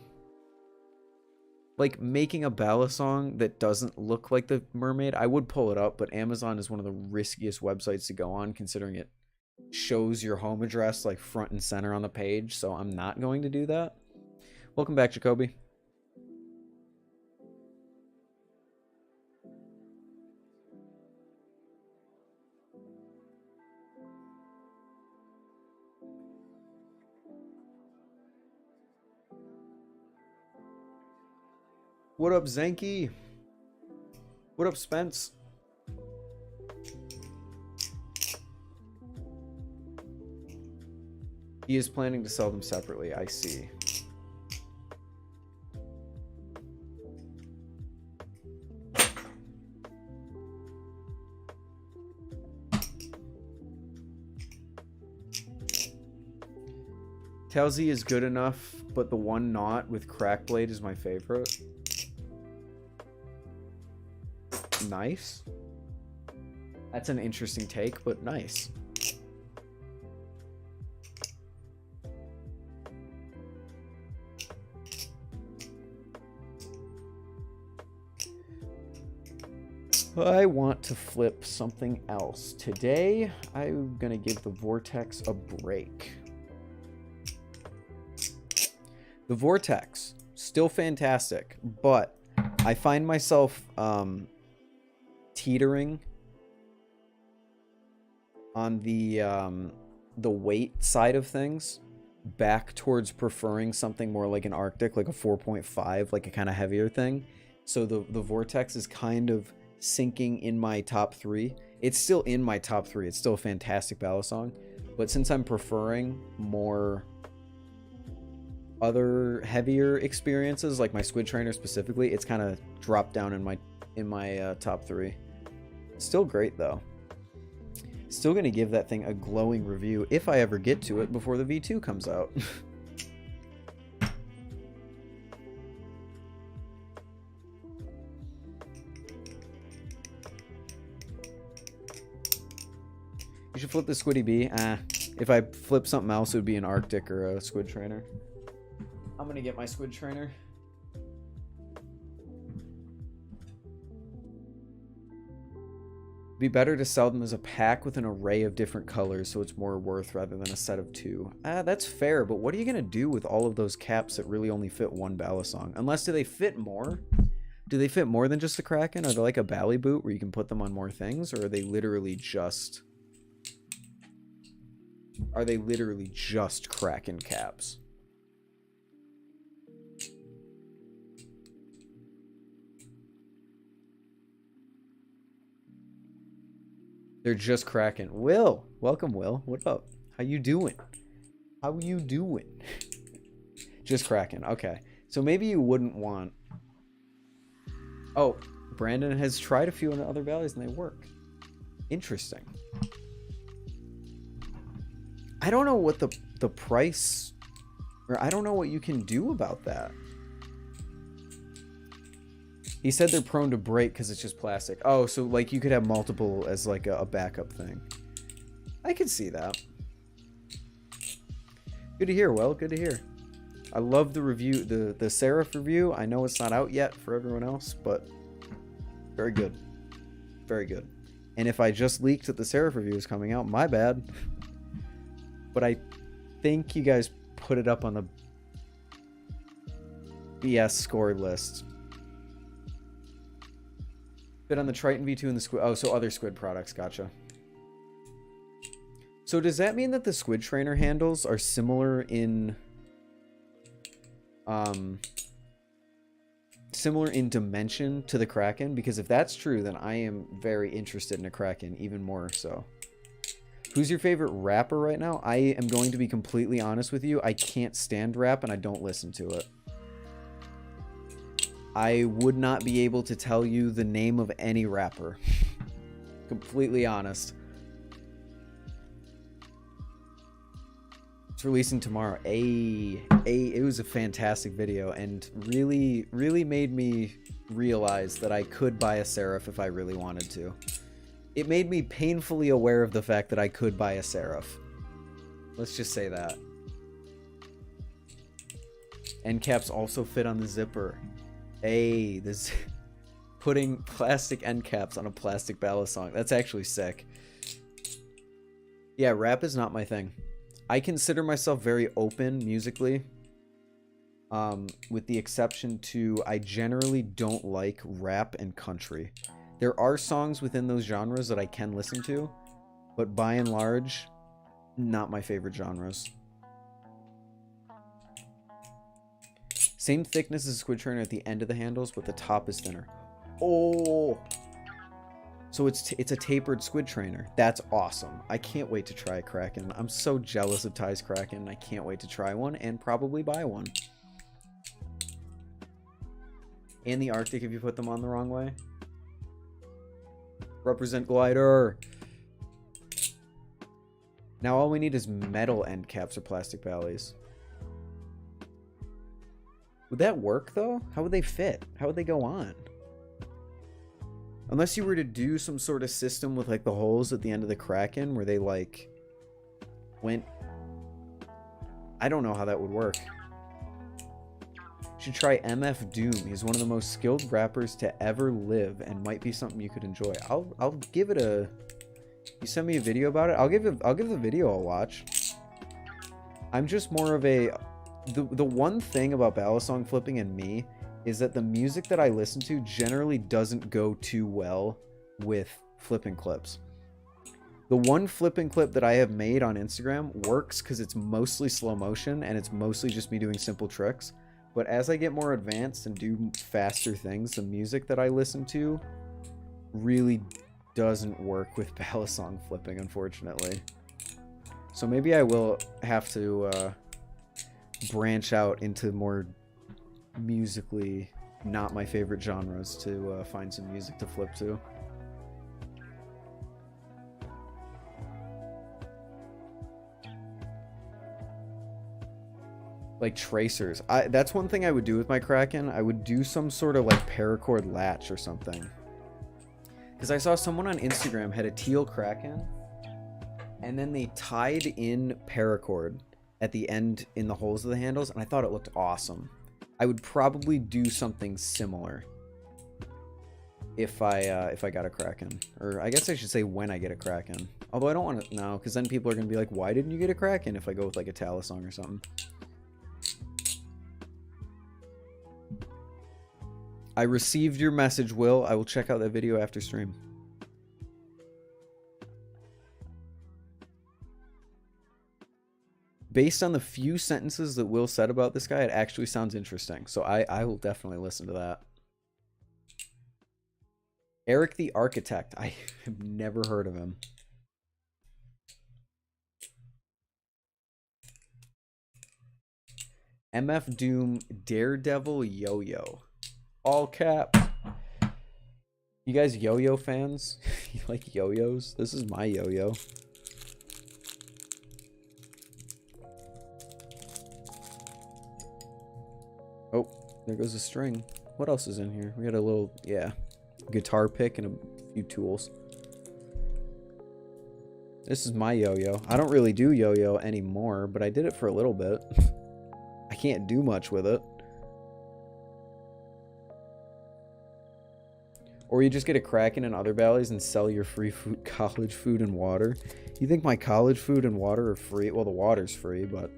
Like making a Balisong that doesn't look like the mermaid. I would pull it up, but Amazon is one of the riskiest websites to go on, considering it shows your home address like front and center on the page. So I'm not going to do that. Welcome back, Jacoby. What up, Zenki? What up, Spence? He is planning to sell them separately, I see. Tailzy is good enough, but the one knot with crack blade is my favorite. Nice. That's an interesting take, but nice. I want to flip something else. Today, I'm going to give the Vortex a break. The Vortex, still fantastic, but I find myself teetering on the weight side of things, back towards preferring something more like an Arctic, like a 4.5, like a kind of heavier thing. So the Vortex is kind of sinking in my top 3. It's still in my top 3. It's still a fantastic Balisong, but since I'm preferring more other heavier experiences, like my Squid Trainer specifically, it's kind of dropped down in my top 3. Still great though. Still gonna give that thing a glowing review if I ever get to it before the V2 comes out. You should flip the Squiddy B. If I flip something else, it would be an Arctic or a Squid Trainer. I'm gonna get my Squid Trainer. Be better to sell them as a pack with an array of different colors, so it's more worth rather than a set of 2. That's fair, but what are you gonna do with all of those caps that really only fit one Balisong? Unless, do they fit more? Do they fit more than just the Kraken? Are they like a Bally boot where you can put them on more things, or are they literally just... Kraken caps? They're just Kraken. Will, welcome, Will. What up? How you doing? How you doing? Just Kraken. Okay, so maybe you wouldn't want... Oh, Brandon has tried a few in other valleys and they work. Interesting. I don't know what the price, or I don't know what you can do about that. He said they're prone to break because it's just plastic. Oh, so like you could have multiple as like a backup thing. I could see that. Good to hear, Will. Good to hear. I love the review, the Seraph review. I know it's not out yet for everyone else, but very good. Very good. And if I just leaked that the Seraph review is coming out, my bad. But I think you guys put it up on the BS score list. Fit on the Triton V2 and the Squid. Oh, so other Squid products. Gotcha. So does that mean that the Squid Trainer handles are similar in similar in dimension to the Kraken, because if that's true, then I am very interested in a Kraken, even more so. Who's your favorite rapper right now? I am going to be completely honest with you. I can't stand rap and I don't listen to it. I would not be able to tell you the name of any rapper. Completely honest. It's releasing tomorrow. It was a fantastic video and really made me realize that I could buy a Seraph if I really wanted to. It made me painfully aware of the fact that I could buy a Seraph. Let's just say that. End caps also fit on the zipper. Hey, this putting plastic end caps on a plastic Balisong. That's actually sick. Yeah, rap is not my thing. I consider myself very open musically. With the exception to I generally don't like rap and country. There are songs within those genres that I can listen to, but by and large, not my favorite genres. Same thickness as squid trainer at the end of the handles, but the top is thinner. Oh! So it's a tapered squid trainer. That's awesome. I can't wait to try a Kraken. I'm so jealous of Ty's Kraken. I can't wait to try one and probably buy one. And the Arctic if you put them on the wrong way. Represent Glidr. Now all we need is metal end caps or plastic ballys. Would that work though? How would they fit? How would they go on? Unless you were to do some sort of system with like the holes at the end of the Kraken where they like went... I don't know how that would work. Should try MF Doom. He's one of the most skilled rappers to ever live and might be something you could enjoy. I'll give it a... You send me a video about it? I'll give the video a watch. I'm just more of a... The one thing about Balisong flipping and me is that the music that I listen to generally doesn't go too well with flipping clips. The one flipping clip that I have made on Instagram works because it's mostly slow motion and it's mostly just me doing simple tricks. But as I get more advanced and do faster things, the music that I listen to really doesn't work with Balisong flipping, unfortunately. So maybe I will have to branch out into more musically not my favorite genres to find some music to flip to. Like tracers. That's one thing I would do with my Kraken. I would do some sort of like paracord latch or something. Because I saw someone on Instagram had a teal Kraken and then they tied in paracord at the end in the holes of the handles and I thought it looked awesome. I would probably do something similar if I got a Kraken. Or I guess I should say when I get a Kraken. Although I don't want to... No, because then people are going to be like, why didn't you get a Kraken if I go with like a Talisong or something? I received your message, Will. I will check out that video after stream. Based on the few sentences that Will said about this guy, it actually sounds interesting. So I will definitely listen to that. Eric the Architect. I have never heard of him. MF Doom Daredevil Yo-Yo. All caps. You guys yo-yo fans? You like yo-yos? This is my yo-yo. Oh, there goes a string. What else is in here? We got a little, yeah, guitar pick and a few tools. This is my yo-yo. I don't really do yo-yo anymore, but I did it for a little bit. I can't do much with it. Or you just get a Kraken and other valleys and sell your free food, college food and water. You think my college food and water are free? Well, the water's free, but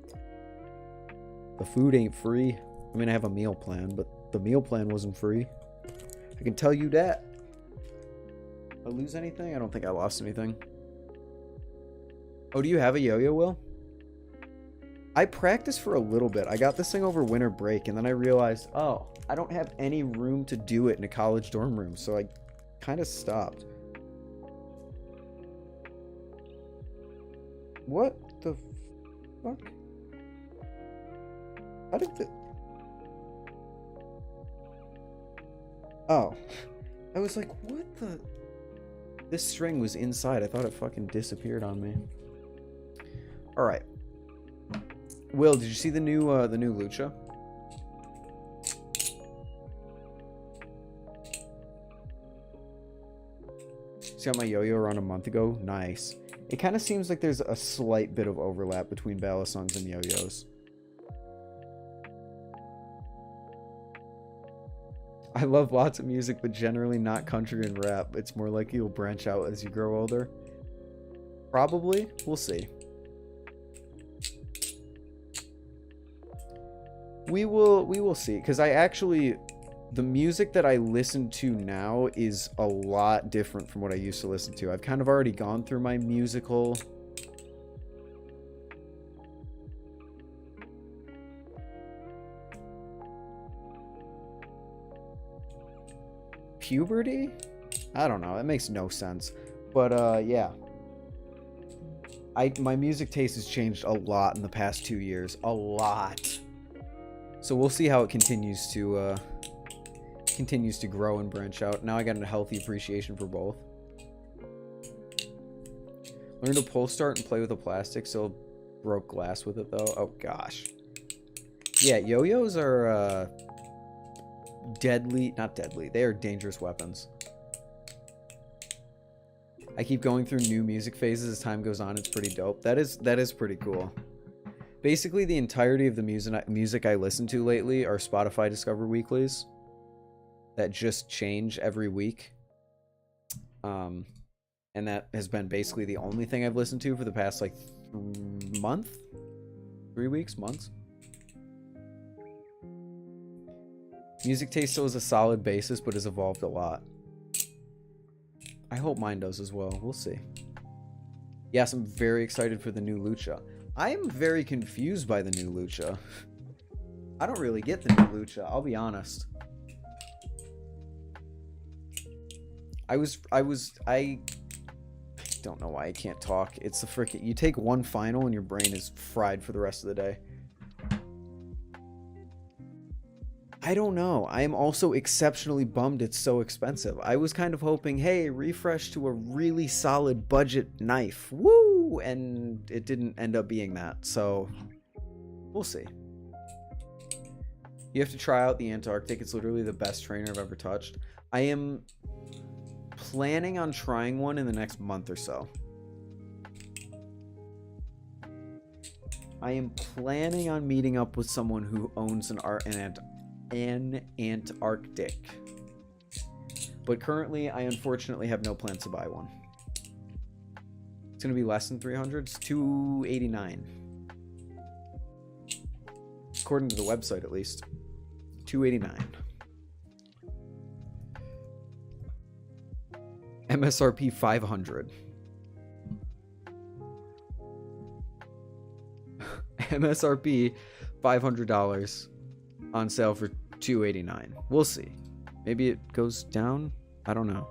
the food ain't free. I mean, I have a meal plan, but the meal plan wasn't free. I can tell you that. Did I lose anything? I don't think I lost anything. Oh, do you have a yo-yo, Will? I practiced for a little bit. I got this thing over winter break, and then I realized, oh, I don't have any room to do it in a college dorm room, so I kind of stopped. What the fuck? How did the... Oh. I was like, what the... This string was inside. I thought it fucking disappeared on me. Alright. Will, did you see the new Lucha? See how my yo-yo around a month ago? Nice. It kind of seems like there's a slight bit of overlap between Balisongs and yo-yos. I love lots of music, but generally not country and rap. It's more likely you'll branch out as you grow older. Probably. We'll see. We will see. Because I actually... The music that I listen to now is a lot different from what I used to listen to. I've kind of already gone through my musical... puberty? I don't know. It makes no sense. But, yeah. My music taste has changed a lot in the past 2 years. A lot. So we'll see how it continues to grow and branch out. Now I got a healthy appreciation for both. Learn to pull start and play with the plastic, so broke glass with it though. Oh gosh. Yeah, yo-yos are deadly, not deadly. They are dangerous weapons. I keep going through new music phases as time goes on. It's pretty dope. That is pretty cool. Basically, the entirety of the music I listen to lately are Spotify Discover Weeklies that just change every week. And that has been basically the only thing I've listened to for the past, like, months. Music taste still is a solid basis, but has evolved a lot. I hope mine does as well. We'll see. Yes, I'm very excited for the new Lucha. I am very confused by the new Lucha. I don't really get the new Lucha, I'll be honest. I don't know why I can't talk. It's the frickin'... You take one final and your brain is fried for the rest of the day. I don't know. I am also exceptionally bummed it's so expensive. I was kind of hoping, hey, refresh to a really solid budget knife. Woo! And it didn't end up being that. So, we'll see. You have to try out the Antarctic. It's literally the best trainer I've ever touched. I am planning on trying one in the next month or so. I am planning on meeting up with someone who owns an Antarctic. But currently, I unfortunately have no plans to buy one. It's going to be less than 300. It's $289. According to the website, at least. $289. MSRP $500. MSRP $500 on sale for $289. We'll see. Maybe it goes down. I don't know.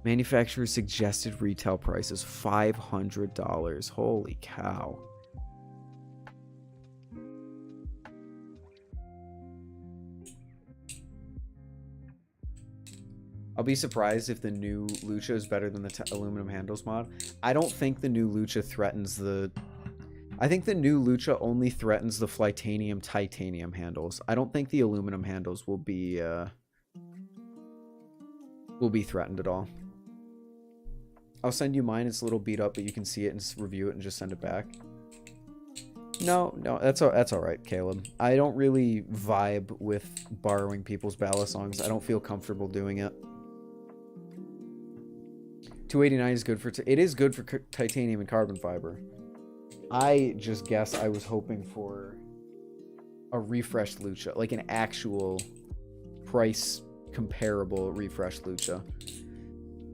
Manufacturer's suggested retail price is $500. Holy cow. I'll be surprised if the new Lucha is better than the aluminum handles mod. I don't think the new Lucha threatens the... I think the new Lucha only threatens the Flytanium titanium handles. I don't think the aluminum handles will be threatened at all. I'll send you mine. It's a little beat up, but you can see it and review it and just send it back. No, that's all right, Caleb. I don't really vibe with borrowing people's Balisongs. I don't feel comfortable doing it. $289 is good for... It is good for titanium and carbon fiber. I just guess I was hoping for a refreshed Lucha, like an actual price comparable refreshed Lucha.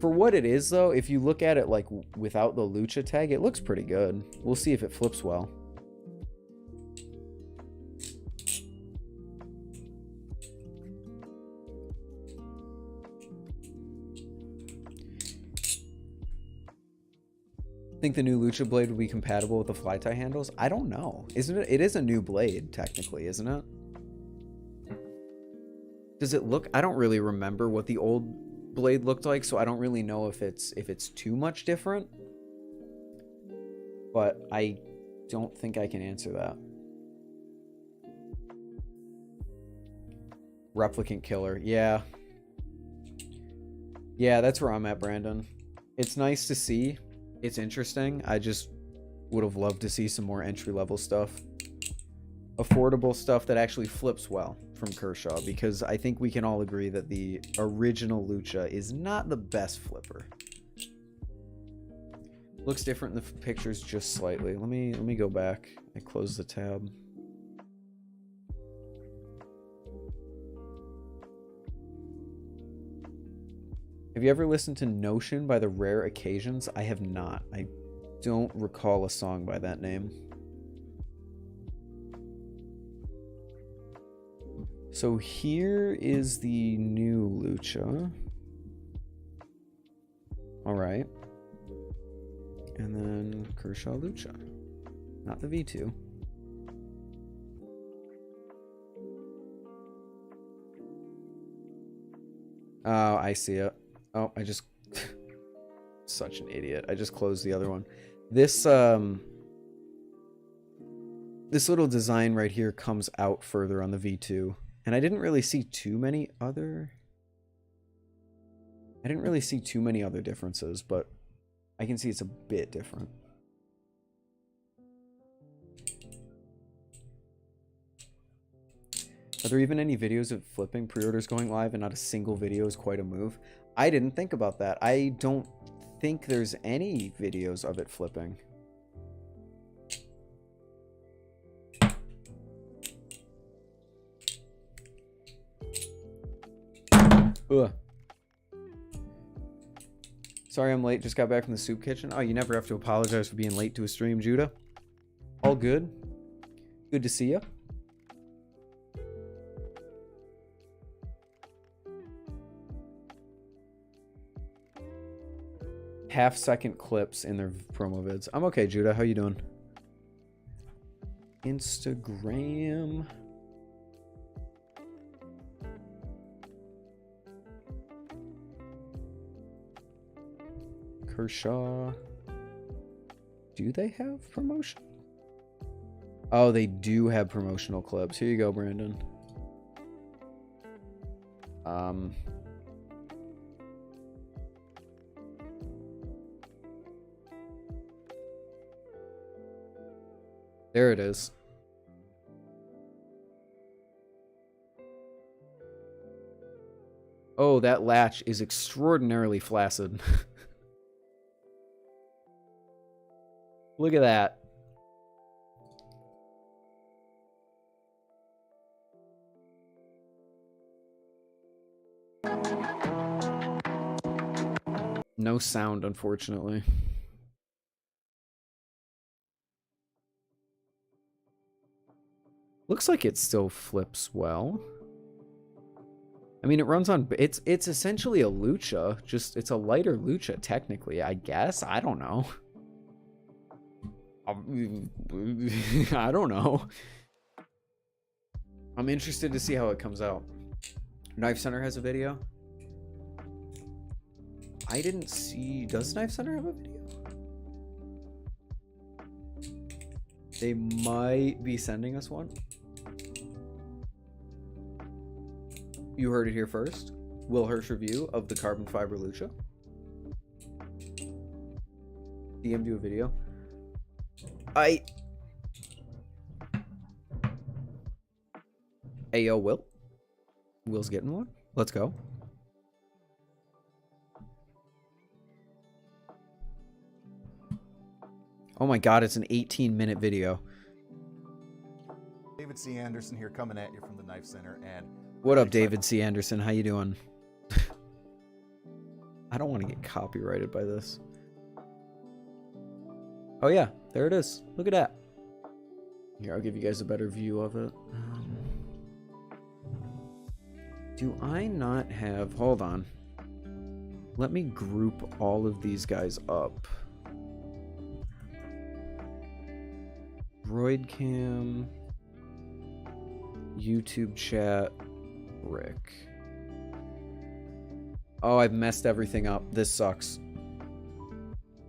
For what it is, though, if you look at it like without the Lucha tag, it looks pretty good. We'll see if it flips well. Think the new Lucha blade would be compatible with the fly tie handles? I don't know. Isn't it? It is a new blade, technically, isn't it? Does it look? I don't really remember what the old blade looked like, so I don't really know if it's too much different. But I don't think I can answer that. Replicant killer, yeah. Yeah, that's where I'm at, Brandon. It's nice to see. It's interesting. I just would have loved to see some more entry-level stuff. Affordable stuff that actually flips well from Kershaw, because I think we can all agree that the original Lucha is not the best flipper. Looks different in the pictures just slightly. Let me go back. I closed the tab. Have you ever listened to Notion by the Rare Occasions? I have not. I don't recall a song by that name. So here is the new Lucha. All right. And then Kershaw Lucha. Not the V2. Oh, I see it. Oh, I just... Such an idiot. I just closed the other one. This little design right here comes out further on the V2. And I didn't really see too many other... differences, but I can see it's a bit different. Are there even any videos of flipping? Pre-orders going live and not a single video is quite a move. I didn't think about that. I don't think there's any videos of it flipping. Ugh. Sorry I'm late. Just got back from the soup kitchen. Oh, you never have to apologize for being late to a stream, Judah. All good. Good to see you. Half-second clips in their promo vids. I'm okay, Judah. How you doing? Instagram. Kershaw. Do they have promotion? Oh, they do have promotional clips. Here you go, Brandon. There it is. Oh, that latch is extraordinarily flaccid. Look at that. No sound, unfortunately. Looks like it still flips well. I mean, it runs on... It's essentially a Lucha. Just, it's a lighter Lucha, technically, I guess. I don't know. I don't know. I'm interested to see how it comes out. Knife Center has a video. I didn't see... Does Knife Center have a video? They might be sending us one. You heard it here first. Will Hirsch review of the carbon fiber Lucha. DM do a video. Ayo, Will. Will's getting one. Let's go. Oh my god, it's an 18-minute video. David C. Anderson here coming at you from the Knife Center. And what up, David C. Anderson? How you doing? I don't want to get copyrighted by this. Oh yeah, there it is. Look at that. Here, I'll give you guys a better view of it. Do I not have... Hold on. Let me group all of these guys up. Droidcam, YouTube chat, Rick. Oh, I've messed everything up. This sucks.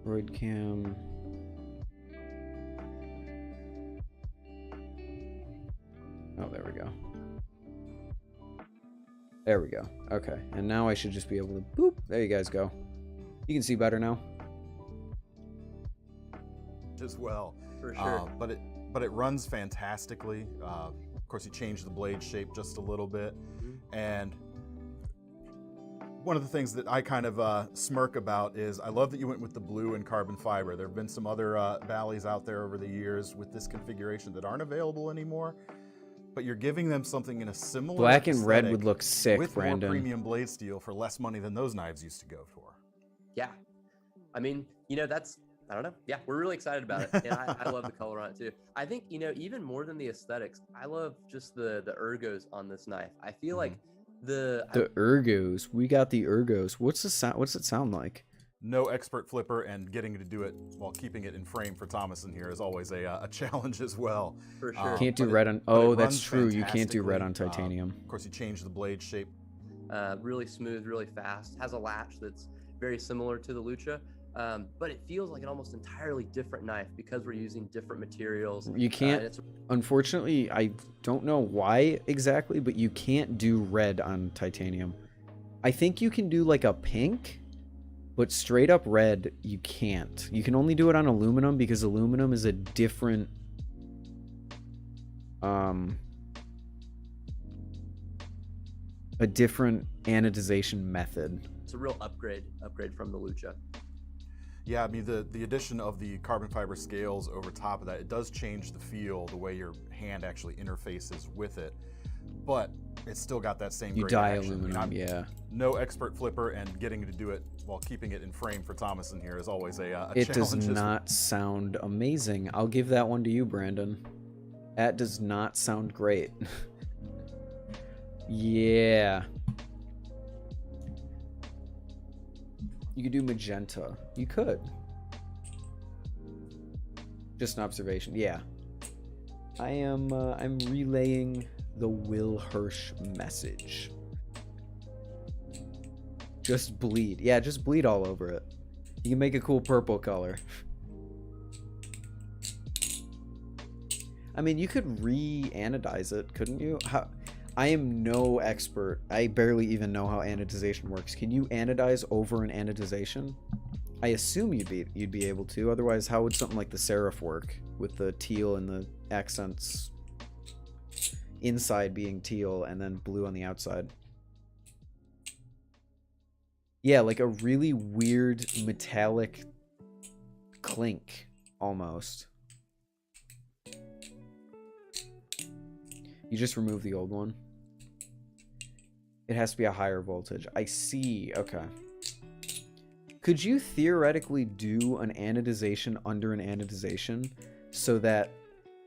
Droidcam. Oh, there we go. There we go. Okay, and now I should just be able to boop. There you guys go. You can see better now. As well. For sure. But it runs fantastically. Of course, you change the blade shape just a little bit. And one of the things that I kind of smirk about is I love that you went with the blue and carbon fiber. There have been some other Balis out there over the years with this configuration that aren't available anymore. But you're giving them something in a similar black and red aesthetic would look sick, with Brandon. more premium blade steel for less money than those knives used to go for. Yeah. I mean, you know, that's, I don't know. Yeah, we're really excited about it. And I love the color on it too. I think, you know, even more than the aesthetics, I love just the ergos on this knife. I feel like the ergos. We got the ergos. What's the sound? What's it sound like? No expert flipper, and getting to do it while keeping it in frame for Thomas in here is always a challenge as well. For sure. Can't do red on... Oh, that's true. You can't do red on titanium. Of course, you change the blade shape. Really smooth, really fast. Has a latch that's very similar to the Lucha. But it feels like an almost entirely different knife because we're using different materials. You can't... Unfortunately, I don't know why exactly, but you can't do red on titanium. I think you can do like a pink... But straight up red, you can't. You can only do it on aluminum because aluminum is a different... a different anodization method. It's a real upgrade from the Lucha. Yeah, I mean, the addition of the carbon fiber scales over top of that, it does change the feel, the way your hand actually interfaces with it. But it's still got that same great dye action. aluminum, I mean, yeah. No expert flipper, and getting to do it while keeping it in frame for Thomas in here is always a challenge. It does not sound amazing. I'll give that one to you, Brandon. That does not sound great. Yeah. You could do magenta. You could. Just an observation. Yeah. I'm relaying the Will Hirsch message. Just bleed. Yeah, just bleed all over it. You can make a cool purple color. I mean, you could re-anodize it, couldn't you? I am no expert. I barely even know how anodization works. Can you anodize over an anodization? I assume you'd be able to. Otherwise, how would something like the Seraph work with the teal and the accents inside being teal and then blue on the outside? Yeah, like a really weird metallic clink almost. You just remove the old one. It has to be a higher voltage. I see. Okay. Could you theoretically do an anodization under an anodization so that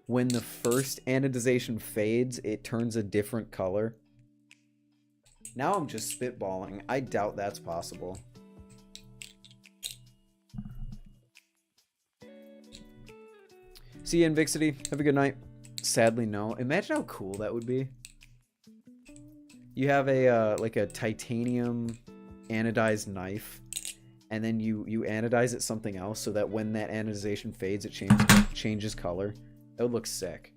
when the first anodization fades, it turns a different color? Now I'm just spitballing. I doubt that's possible. See you, Invixity. Have a good night. Sadly, no. Imagine how cool that would be. You have a like a titanium anodized knife, and then you anodize it something else so that when that anodization fades, it changes color. That would look sick.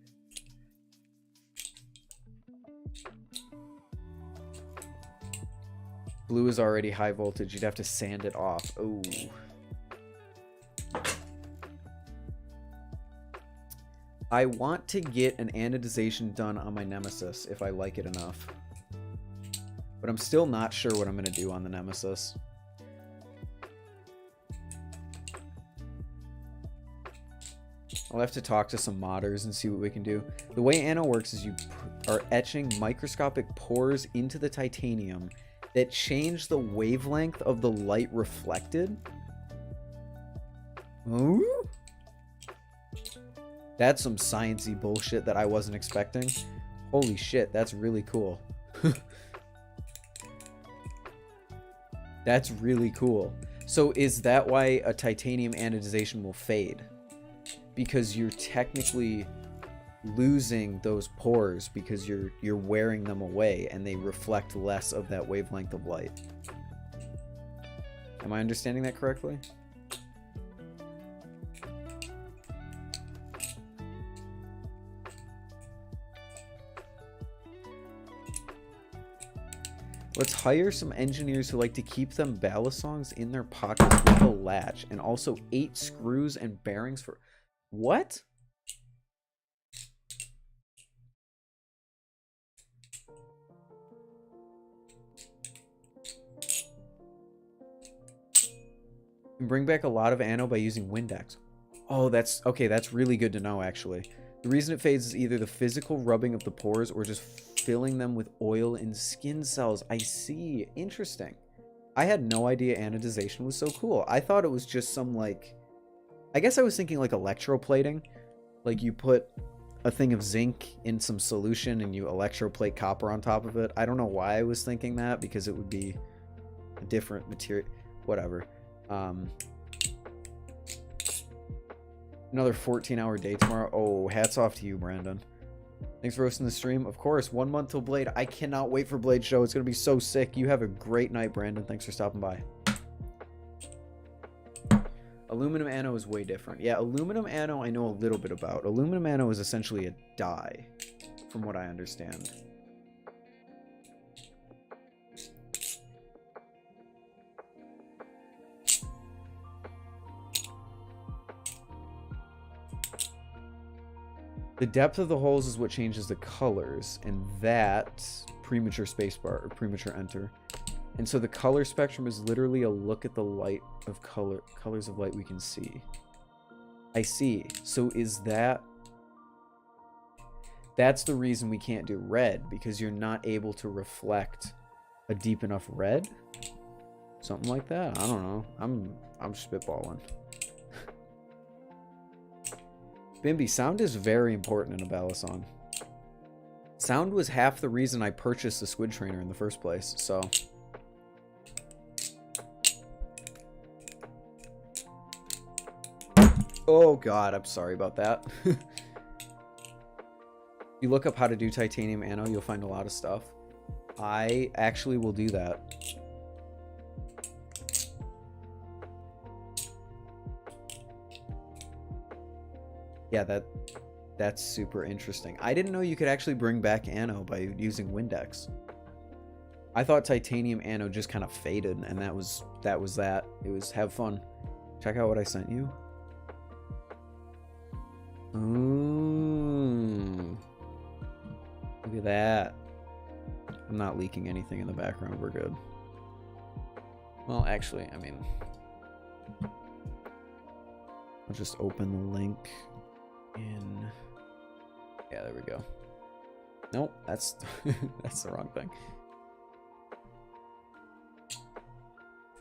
Blue is already high voltage. You'd have to sand it off. Oh. I want to get an anodization done on my Nemesis if I like it enough. But I'm still not sure what I'm going to do on the Nemesis. I'll have to talk to some modders and see what we can do. The way Anno works is you are etching microscopic pores into the titanium, that change the wavelength of the light reflected. Ooh? That's some sciencey bullshit that I wasn't expecting. Holy shit, that's really cool. That's really cool. So is that why a titanium anodization will fade? Because you're technically losing those pores because you're wearing them away and they reflect less of that wavelength of light. Am I understanding that correctly? Let's hire some engineers who like to keep them balisongs in their pockets with a latch, and also 8 screws and bearings for... What? And bring back a lot of anno by using Windex. Oh, that's... Okay, that's really good to know, actually. The reason it fades is either the physical rubbing of the pores or just filling them with oil and skin cells. I see. Interesting. I had no idea anodization was so cool. I thought it was just some, like... I guess I was thinking, like, electroplating. Like, you put a thing of zinc in some solution and you electroplate copper on top of it. I don't know why I was thinking that, because it would be a different material. Whatever. Another 14-hour day tomorrow. Oh, hats off to you, Brandon. Thanks for hosting the stream. Of course, 1 month till Blade. I cannot wait for Blade show. It's going to be so sick. You have a great night, Brandon. Thanks for stopping by. Aluminum anno is way different. Yeah, aluminum anno I know a little bit about. Aluminum anno is essentially a dye, from what I understand. The depth of the holes is what changes the colors, and that premature spacebar or premature enter. And so the color spectrum is literally a look at the light of colors of light we can see. I see. So is that... That's the reason we can't do red, because you're not able to reflect a deep enough red? Something like that? I don't know. I'm spitballing. Bimby, sound is very important in a balisong. Sound was half the reason I purchased the squid trainer in the first place, so... Oh god, I'm sorry about that. If you look up how to do titanium anno, you'll find a lot of stuff. I actually will do that. Yeah, that's super interesting. I didn't know you could actually bring back anno by using Windex. I thought titanium anno just kind of faded, and that was that. It was have fun. Check out what I sent you. Ooh. Look at that. I'm not leaking anything in the background. We're good. Well, actually, I mean... I'll just open the link in... Yeah, there we go. Nope, that's that's the wrong thing.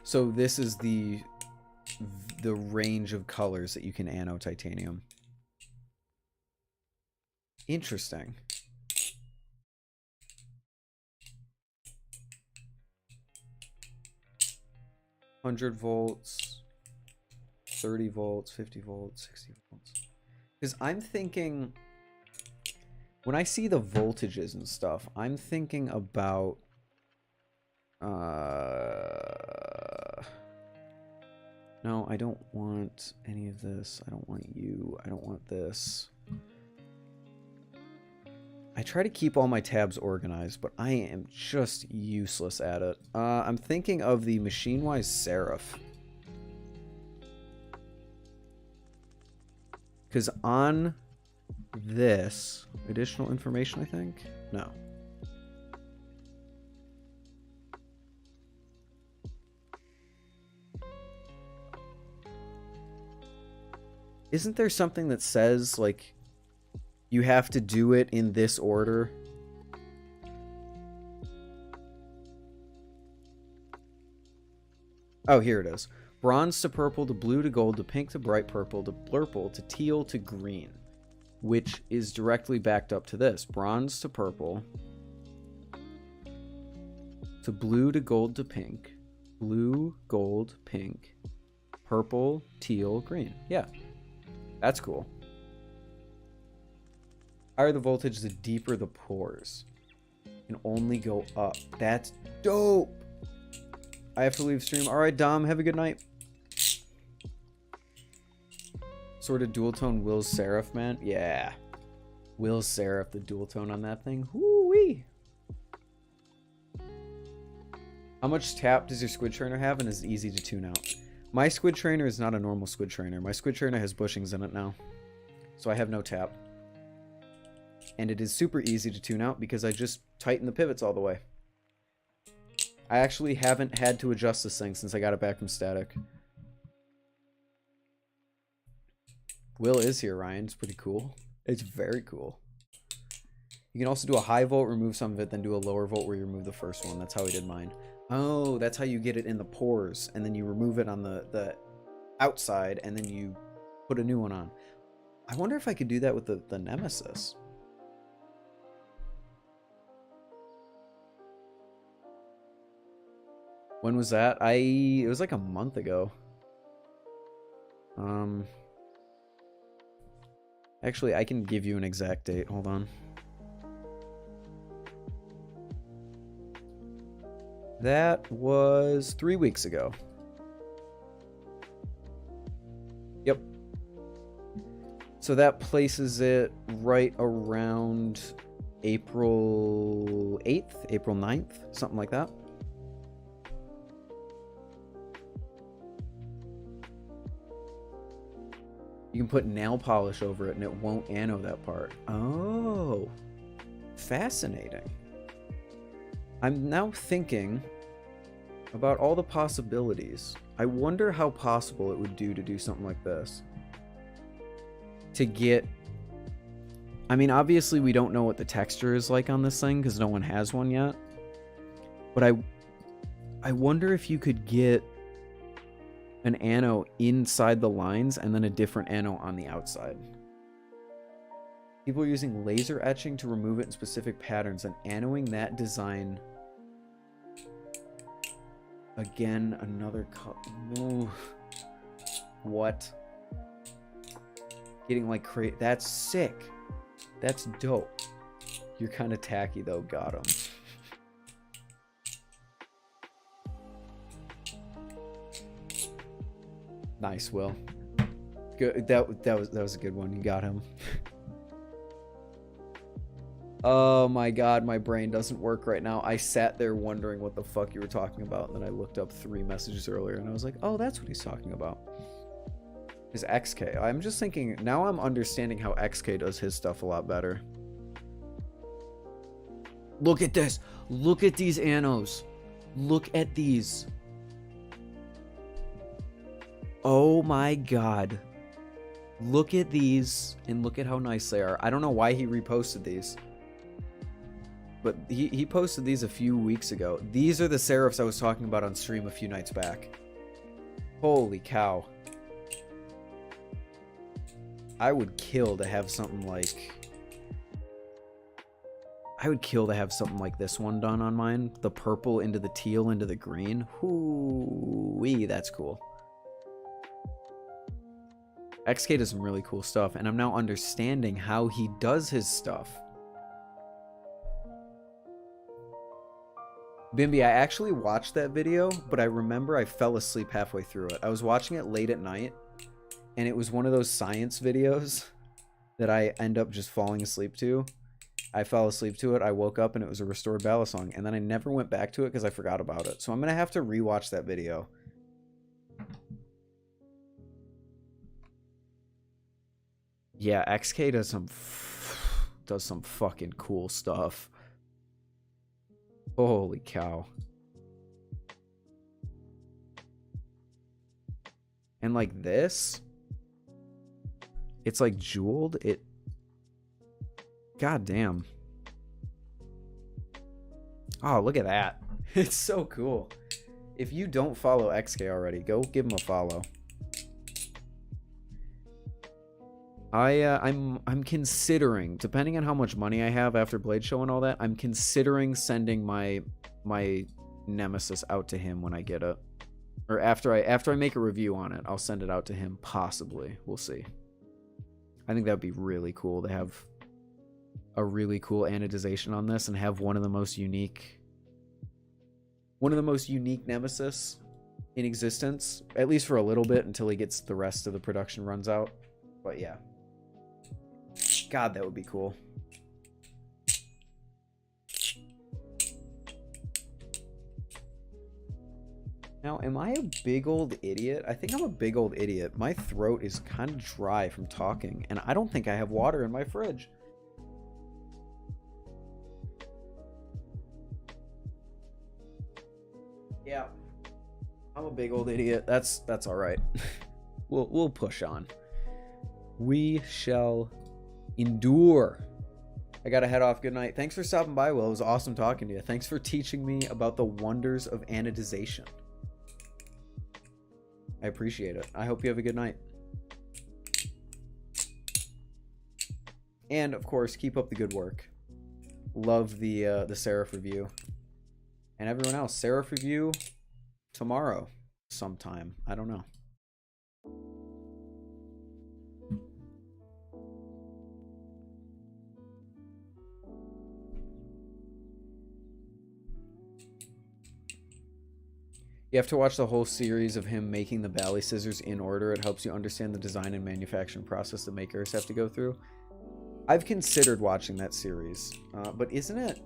So this is the range of colors that you can anno titanium. Interesting. $100 volts, 30 volts, 50 volts, 60 volts. Because I'm thinking, when I see the voltages and stuff, I'm thinking about no, I don't want any of this. I don't want you. I don't want this. I try to keep all my tabs organized, but I am just useless at it. I'm thinking of the machine-wise Seraph. Because on this, additional information, I think? No. Isn't there something that says, like, you have to do it in this order? Oh, here it is. Bronze to purple to blue to gold to pink to bright purple to blurple to teal to green, which is directly backed up to this. Bronze to purple to blue to gold to pink, blue, gold, pink, purple, teal, green. Yeah, that's cool. Higher the voltage, the deeper the pores. Can only go up. That's dope. I have to leave stream. All right, Dom, have a good night. Sort of dual tone Will's Seraph, man. Yeah. Will's Seraph, the dual tone on that thing. Whoo-wee. How much tap does your squid trainer have, and is it easy to tune out? My squid trainer is not a normal squid trainer. My squid trainer has bushings in it now. So I have no tap. And it is super easy to tune out because I just tighten the pivots all the way. I actually haven't had to adjust this thing since I got it back from static. Will is here, Ryan. It's pretty cool. It's very cool. You can also do a high volt, remove some of it, then do a lower volt where you remove the first one. That's how I did mine. Oh, that's how you get it in the pores, and then you remove it on the outside, and then you put a new one on. I wonder if I could do that with the Nemesis. When was that? It was like a month ago. Actually, I can give you an exact date. Hold on. That was 3 weeks ago. Yep. So that places it right around April 8th, April 9th, something like that. You can put nail polish over it and it won't anno that part. Oh, fascinating. I'm now thinking about all the possibilities. I wonder how possible it would do to do something like this. To get... I mean, obviously we don't know what the texture is like on this thing because no one has one yet. But I wonder if you could get an anno inside the lines and then a different anno on the outside. People are using laser etching to remove it in specific patterns and annoing that design. Again, another what? Getting like crazy. That's sick. That's dope. You're kind of tacky though. Got him. Nice, Will. Good. That was a good one. You got him. Oh my god, my brain doesn't work right now. I sat there wondering what the fuck you were talking about, and then I looked up 3 messages earlier, and I was like, oh, that's what he's talking about. Is XK. I'm just thinking, now I'm understanding how XK does his stuff a lot better. Look at this. Look at these annos. Look at these. Oh my god. Look at these, and look at how nice they are. I don't know why he reposted these. But he posted these a few weeks ago. These are the Seraphs I was talking about on stream a few nights back. Holy cow. I would kill to have something like... I would kill to have something like this one done on mine. The purple into the teal into the green. Hoo-wee, that's cool. XK does some really cool stuff, and I'm now understanding how he does his stuff. Bimby, I actually watched that video, but I remember I fell asleep halfway through it. I was watching it late at night, and it was one of those science videos that I end up just falling asleep to. I fell asleep to it, I woke up, and it was a restored Balisong, and then I never went back to it because I forgot about it. So I'm going to have to rewatch that video. Yeah, XK does some fucking cool stuff. Holy cow. And like this, it's like jeweled. God damn. Oh, look at that. It's so cool. If you don't follow XK already, go give him a follow. I'm considering, depending on how much money I have after Blade Show and all that, I'm considering sending my Nemesis out to him when I get it. Or after I make a review on it, I'll send it out to him, possibly. We'll see. I think that would be really cool to have a really cool anodization on this and have one of the most unique Nemesis in existence, at least for a little bit until he gets the rest of the production runs out. But yeah. God, that would be cool. Now, am I a big old idiot? I think I'm a big old idiot. My throat is kind of dry from talking, and I don't think I have water in my fridge. Yeah, I'm a big old idiot. That's all right. We'll push on. We shall endure. I gotta head off. Good night. Thanks for stopping by, Will. It was awesome talking to you. Thanks for teaching me about the wonders of anodization. I appreciate it. I hope you have a good night. And of course, keep up the good work. Love the Seraph review. And everyone else, Seraph review tomorrow sometime. I don't know. You have to watch the whole series of him making the Bally scissors in order. It helps you understand the design and manufacturing process the makers have to go through. I've considered watching that series, but isn't it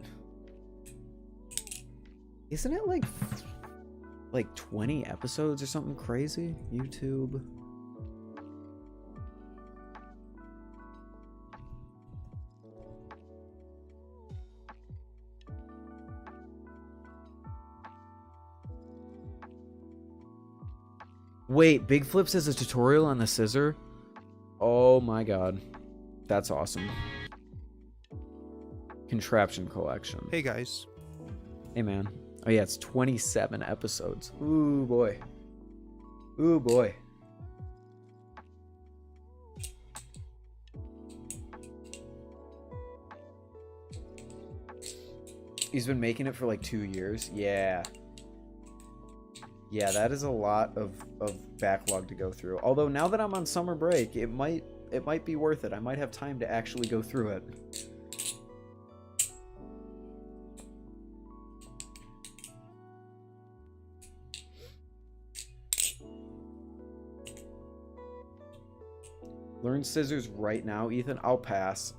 like 20 episodes or something crazy? YouTube. Wait, Big Flips has a tutorial on the scissor? Oh my god. That's awesome. Contraption collection. Hey guys. Hey man. Oh yeah, it's 27 episodes. Ooh boy. Ooh boy. He's been making it for like 2 years. Yeah. Yeah, that is a lot of backlog to go through. Although now that I'm on summer break, it might be worth it. I might have time to actually go through it. Learn scissors right now, Ethan? I'll pass.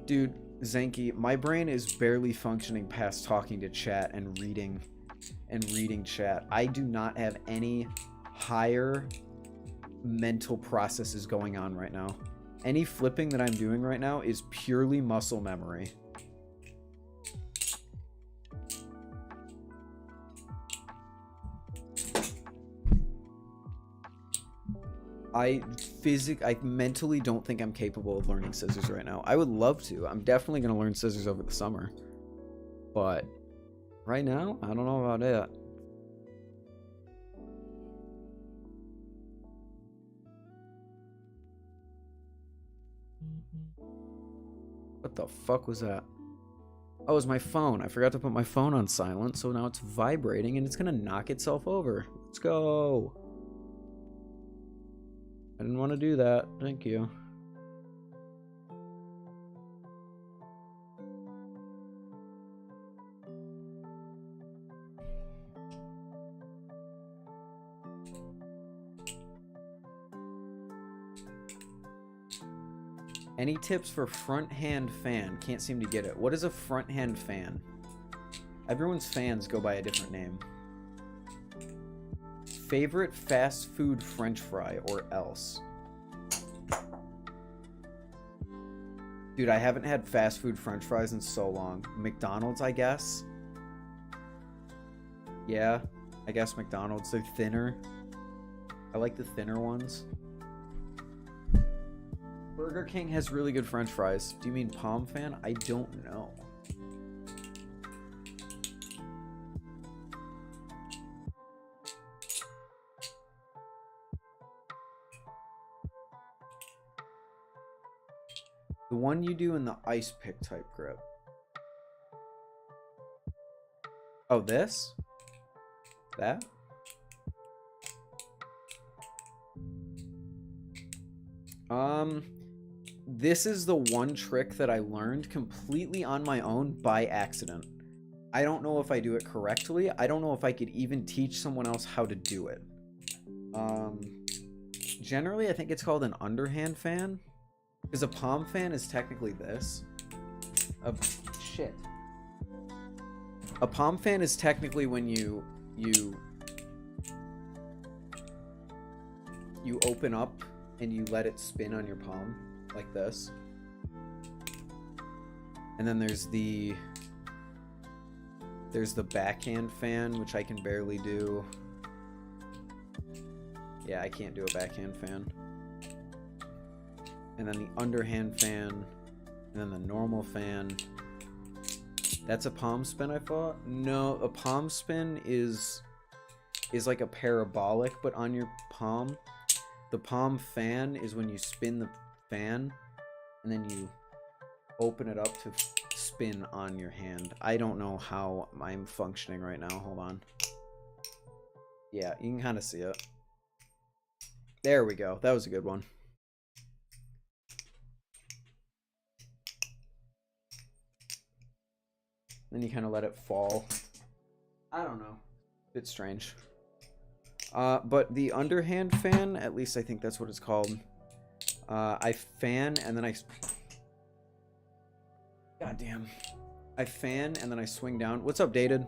Dude, Zenki, my brain is barely functioning past talking to chat and reading chat. I do not have any higher mental processes going on right now. Any flipping that I'm doing right now is purely muscle memory. I mentally don't think I'm capable of learning scissors right now. I would love to. I'm definitely going to learn scissors over the summer. But right now, I don't know about it. What the fuck was that? Oh, it was my phone. I forgot to put my phone on silent, so now it's vibrating and it's gonna knock itself over. Let's go. I didn't want to do that. Thank you. Any tips for front hand fan? Can't seem to get it. What is a front hand fan? Everyone's fans go by a different name. Favorite fast food French fry or else? Dude, I haven't had fast food French fries in so long. McDonald's, I guess. Yeah, I guess McDonald's. They're thinner. I like the thinner ones. Burger King has really good French fries. Do you mean Palm fan? I don't know. The one you do in the ice pick type grip. Oh, this? That? This is the one trick that I learned completely on my own by accident. I don't know if I do it correctly. I don't know if I could even teach someone else how to do it. Generally, I think it's called an underhand fan. Because a palm fan is technically this. Shit. A palm fan is technically when you open up and you let it spin on your palm like this. And then there's the backhand fan, which I can barely do. Yeah, I can't do a backhand fan. And then the underhand fan, and then the normal fan. That's a palm spin, I thought? No, a palm spin is like a parabolic, but on your palm. The palm fan is when you spin the fan, and then you open it up to spin on your hand. I don't know how I'm functioning right now. Hold on. Yeah, you can kind of see it. There we go. That was a good one. Then you kind of let it fall. I don't know. Bit strange. But the underhand fan, at least I think that's what it's called. I fan and then I... God damn. I fan and then I swing down. What's up, Dated?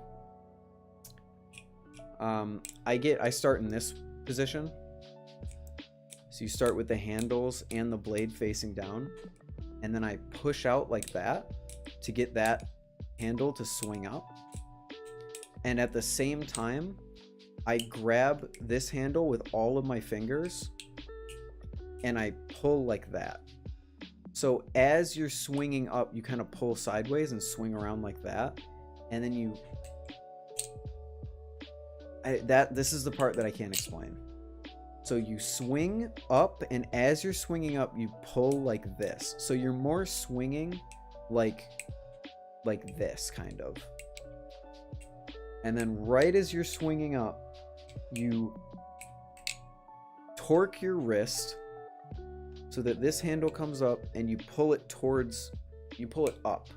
I start in this position. So you start with the handles and the blade facing down. And then I push out like that to get that handle to swing up. And at the same time, I grab this handle with all of my fingers and I pull like that. So as you're swinging up, you kind of pull sideways and swing around like that. And then this is the part that I can't explain. So you swing up, and as you're swinging up, you pull like this. So you're more swinging like this, kind of. And then right as you're swinging up, you torque your wrist so that this handle comes up, and you pull it up.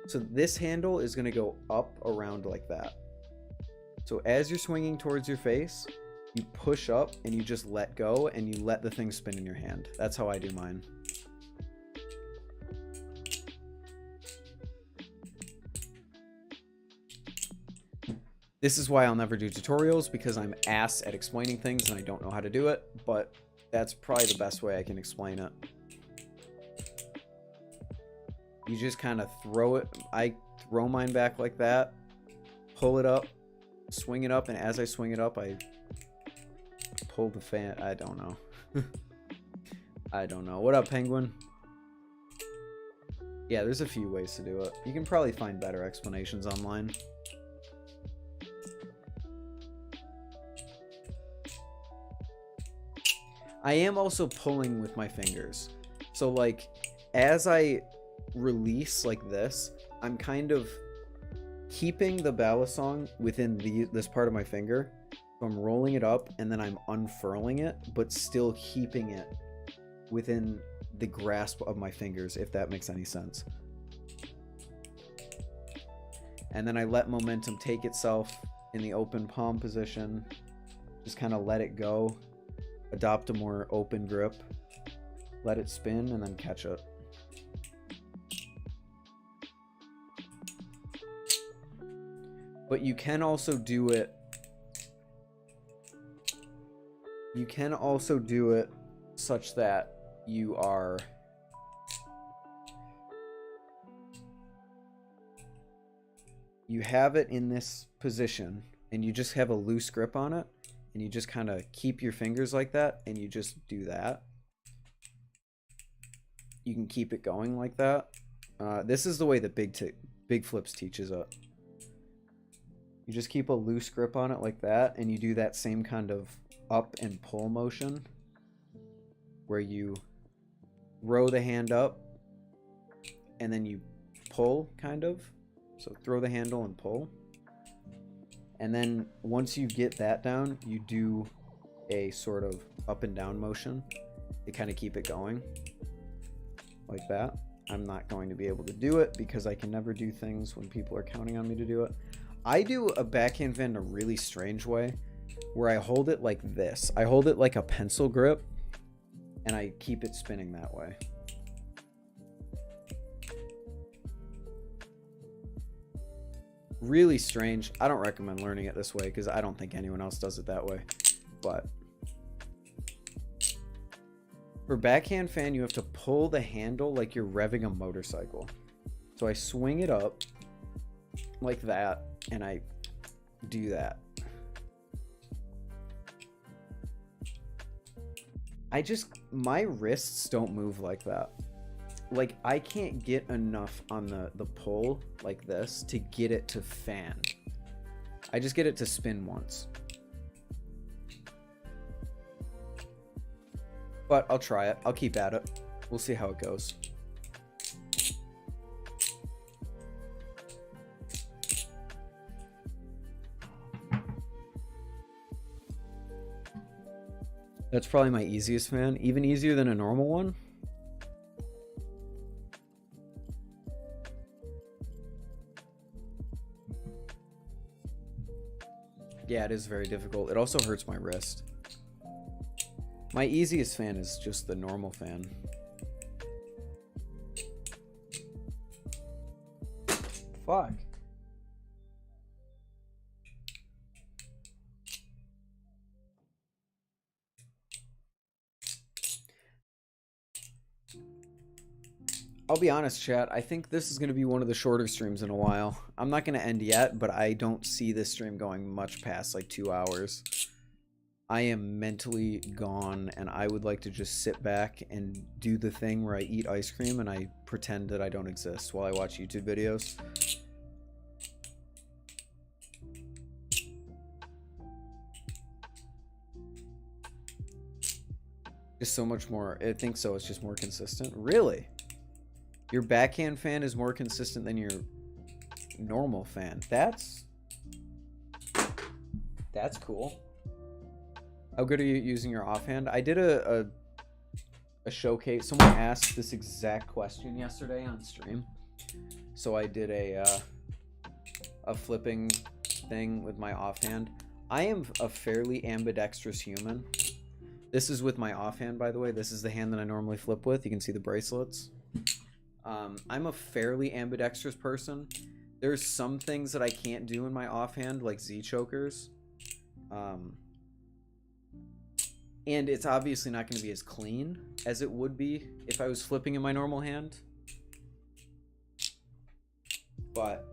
So this handle is going to go up around like that. So as you're swinging towards your face, you push up and you just let go and you let the thing spin in your hand. That's how I do mine. This is why I'll never do tutorials, because I'm ass at explaining things and I don't know how to do it, but that's probably the best way I can explain it. You just kind of throw it. I throw mine back like that, pull it up, swing it up, and as I swing it up, I pull the fan. I don't know. I don't know. What up, Penguin? Yeah, there's a few ways to do it. You can probably find better explanations online. I am also pulling with my fingers. So like, as I release like this, I'm kind of keeping the balisong within this part of my finger. So I'm rolling it up and then I'm unfurling it, but still keeping it within the grasp of my fingers, if that makes any sense. And then I let momentum take itself in the open palm position. Just kind of let it go. Adopt a more open grip. Let it spin and then catch it. But you can also do it. You can also do it such that you have it in this position and you just have a loose grip on it, and you just kind of keep your fingers like that and you just do that. You can keep it going like that. This is the way that Big Flips teaches it. You just keep a loose grip on it like that, and you do that same kind of up and pull motion where you row the hand up and then you pull, kind of. So throw the handle and pull. And then once you get that down, you do a sort of up and down motion to kind of keep it going. Like that. I'm not going to be able to do it because I can never do things when people are counting on me to do it. I do a backhand fan in a really strange way where I hold it like this. I hold it like a pencil grip and I keep it spinning that way. Really strange. I don't recommend learning it this way because I don't think anyone else does it that way. But for backhand fan, you have to pull the handle like you're revving a motorcycle. So I swing it up like that and I do that. My wrists don't move like that. Like, I can't get enough on the pull like this to get it to fan. I just get it to spin once. But I'll try it. I'll keep at it. We'll see how it goes. That's probably my easiest fan. Even easier than a normal one. Yeah, it is very difficult. It also hurts my wrist. My easiest fan is just the normal fan. Fuck. I'll be honest, chat. I think this is going to be one of the shorter streams in a while. I'm not going to end yet, but I don't see this stream going much past like 2 hours. I am mentally gone, and I would like to just sit back and do the thing where I eat ice cream and I pretend that I don't exist while I watch YouTube videos. Just so much more. I think so. It's just more consistent. Really? Your backhand fan is more consistent than your normal fan. That's cool. How good are you using your offhand? I did a showcase. Someone asked this exact question yesterday on stream. So I did a flipping thing with my offhand. I am a fairly ambidextrous human. This is with my offhand, by the way. This is the hand that I normally flip with. You can see the bracelets. I'm a fairly ambidextrous person. There's some things that I can't do in my offhand, like Z chokers. And it's obviously not going to be as clean as it would be if I was flipping in my normal hand. But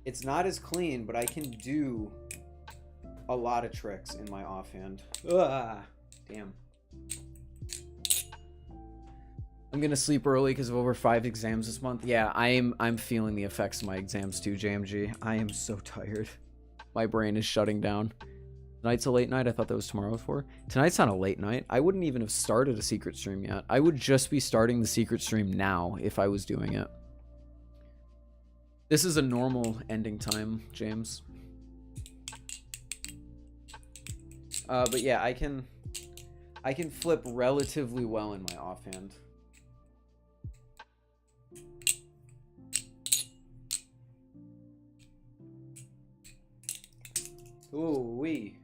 it's not as clean, but I can do a lot of tricks in my offhand. Ugh, damn. I'm gonna sleep early because of over 5 exams this month. Yeah, I'm feeling the effects of my exams too, JMG. I am so tired. My brain is shutting down. Tonight's a late night. I thought that was tomorrow before. Tonight's not a late night. I wouldn't even have started a secret stream yet. I would just be starting the secret stream now if I was doing it. This is a normal ending time, James. But yeah, I can flip relatively well in my offhand. Ooh wee.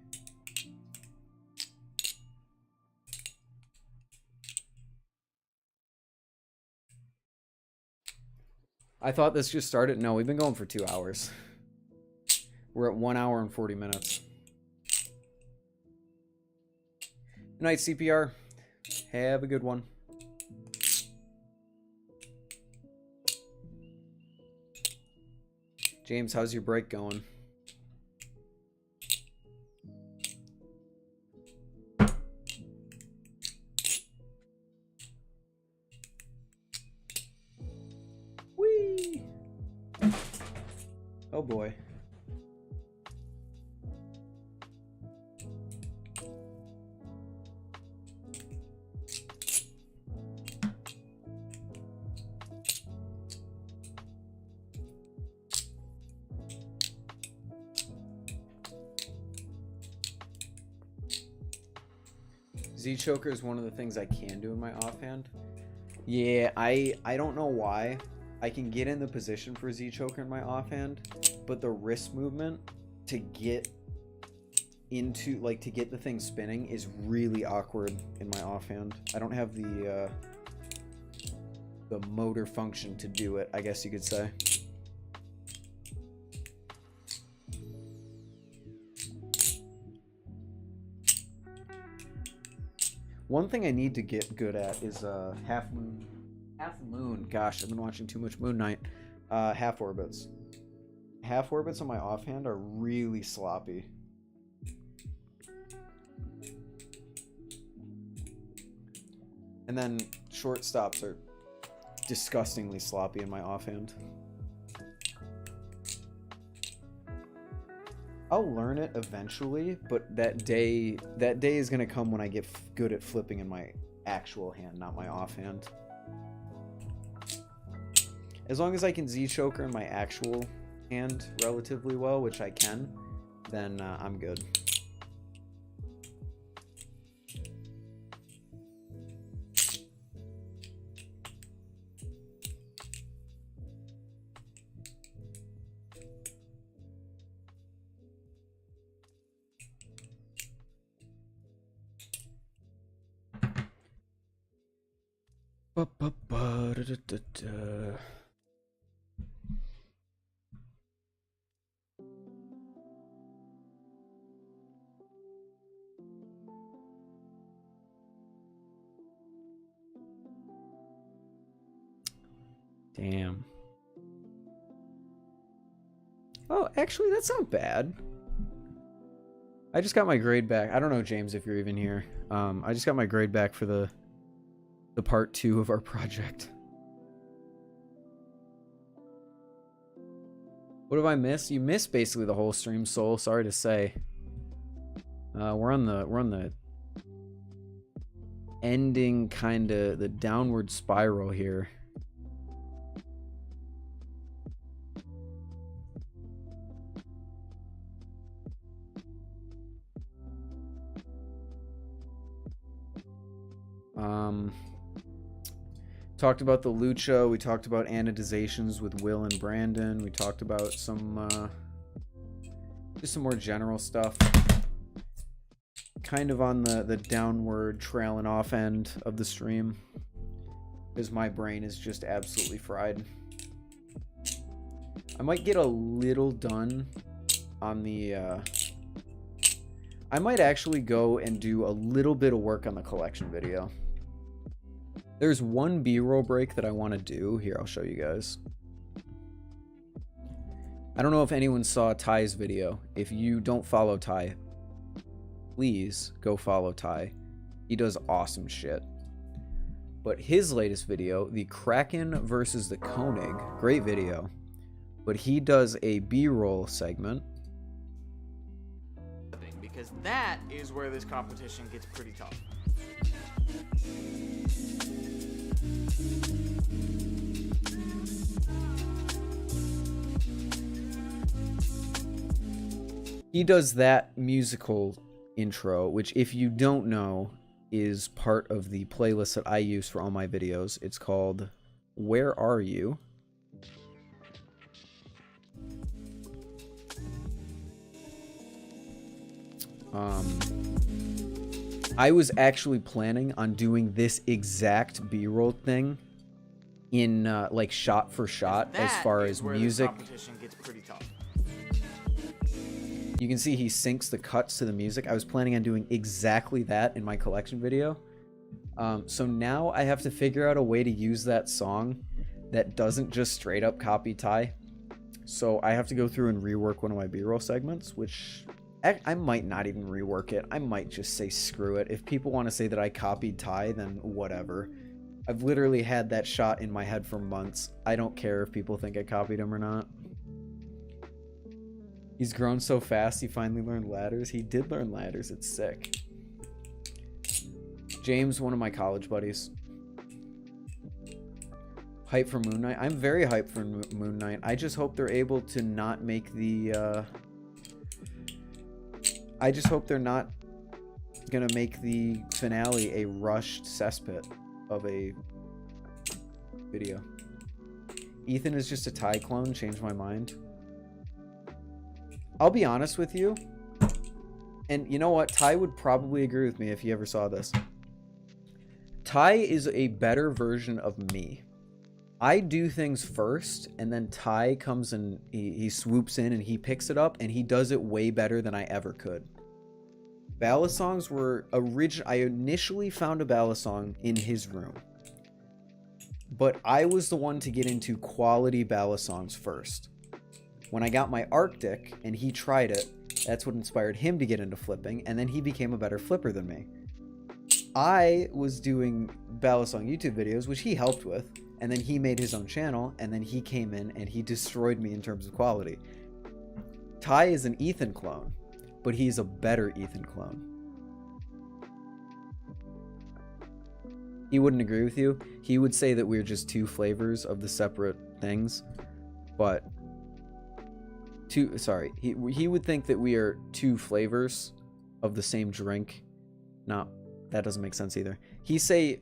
I thought this just started. No, we've been going for 2 hours. We're at 1 hour and 40 minutes. Good night, CPR. Have a good one. James, how's your break going? Whee! Oh boy. Z-choker is one of the things I can do in my offhand. Yeah, I don't know why. I can get in the position for Z-choker in my offhand, but the wrist movement to get into, like, to get the thing spinning is really awkward in my offhand. I don't have the motor function to do it, I guess you could say. One thing I need to get good at is half moon. Gosh, I've been watching too much Moon Knight. Half orbits. Half orbits on my offhand are really sloppy. And then short stops are disgustingly sloppy in my offhand. I'll learn it eventually, but that day is gonna come when I get good at flipping in my actual hand, not my offhand. As long as I can Z-choker in my actual hand relatively well, which I can, then I'm good. Damn. Oh, actually, that's not bad. I just got my grade back. I don't know, James, if you're even here. I just got my grade back for the part 2 of our project. What have I missed? You missed basically the whole stream, Soul. Sorry to say. We're on the ending, kind of the downward spiral here. Talked about the Lucha. We talked about anodizations with Will and Brandon. We talked about some just some more general stuff. Kind of on the downward trail and off end of the stream, because my brain is just absolutely fried. I might get a little done on the I might actually go and do a little bit of work on the collection video. There's one B-roll break that I want to do. Here, I'll show you guys. I don't know if anyone saw Ty's video. If you don't follow Ty, please go follow Ty. He does awesome shit. But his latest video, the Kraken versus the Koenig, great video. But he does a B-roll segment. Because that is where this competition gets pretty tough. He does that musical intro, which, if you don't know, is part of the playlist that I use for all my videos. It's called Where Are You? I was actually planning on doing this exact B-roll thing in like shot for shot as far as music. Gets pretty tough. You can see he syncs the cuts to the music. I was planning on doing exactly that in my collection video. So now I have to figure out a way to use that song that doesn't just straight up copy Ty. So I have to go through and rework one of my B-roll segments, which I might not even rework it. I might just say screw it. If people want to say that I copied Ty, then whatever. I've literally had that shot in my head for months. I don't care if people think I copied him or not. He's grown so fast, he finally learned ladders. He did learn ladders. It's sick. James, one of my college buddies. Hype for Moon Knight. I'm very hyped for Moon Knight. I just hope they're able to not make the... I just hope they're not gonna make the finale a rushed cesspit of a video. Ethan is just a Ty clone. Changed my mind. I'll be honest with you. And you know what? Ty would probably agree with me if he ever saw this. Ty is a better version of me. I do things first, and then Ty comes and he swoops in and he picks it up, and he does it way better than I ever could. Balisongs were I initially found a Balisong in his room. But I was the one to get into quality Balisongs first. When I got my Arctic and he tried it, that's what inspired him to get into flipping, and then he became a better flipper than me. I was doing Balisong YouTube videos, which he helped with, and then he made his own channel, and then he came in and he destroyed me in terms of quality. Ty is an Ethan clone, but he's a better Ethan clone. He wouldn't agree with you. He would say that we're just two flavors of the separate things, but he would think that we are two flavors of the same drink. No, that doesn't make sense either. He'd say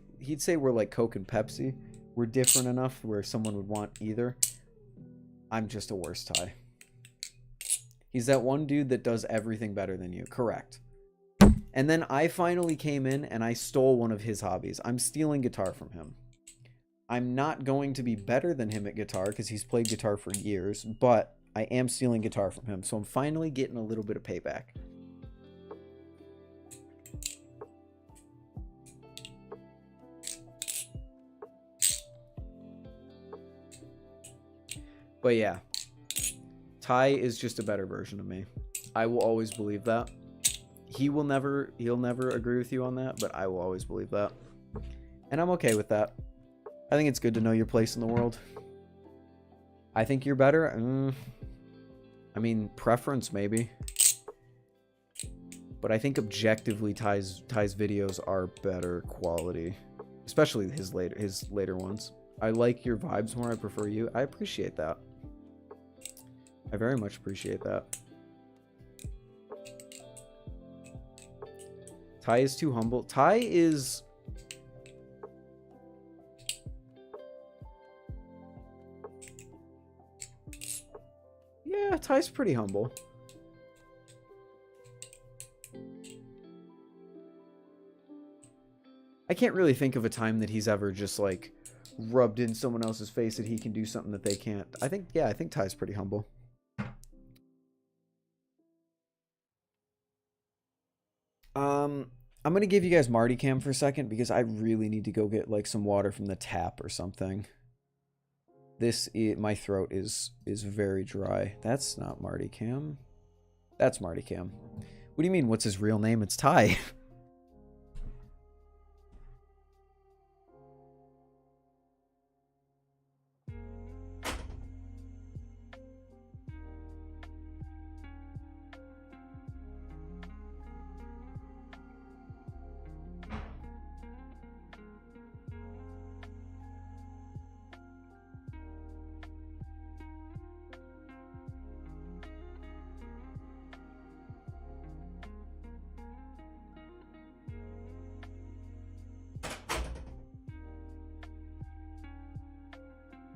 we're like Coke and Pepsi. We're different enough where someone would want either. I'm just a worse Ty. He's that one dude that does everything better than you. Correct. And then I finally came in and I stole one of his hobbies. I'm stealing guitar from him. I'm not going to be better than him at guitar because he's played guitar for years, but I am stealing guitar from him. So I'm finally getting a little bit of payback. But yeah, Ty is just a better version of me. I will always believe that. He'll never agree with you on that, but I will always believe that. And I'm okay with that. I think it's good to know your place in the world. I think you're better. I mean, preference maybe. But I think objectively Ty's videos are better quality. Especially his later ones. I like your vibes more. I prefer you. I appreciate that. I very much appreciate that. Ty is too humble. Ty is... Yeah, Ty's pretty humble. I can't really think of a time that he's ever just like rubbed in someone else's face that he can do something that they can't. I think Ty's pretty humble. I'm gonna give you guys Marty Cam for a second because I really need to go get like some water from the tap or something. My throat is very dry. That's not Marty Cam. That's Marty Cam. What do you mean? What's his real name? It's Ty.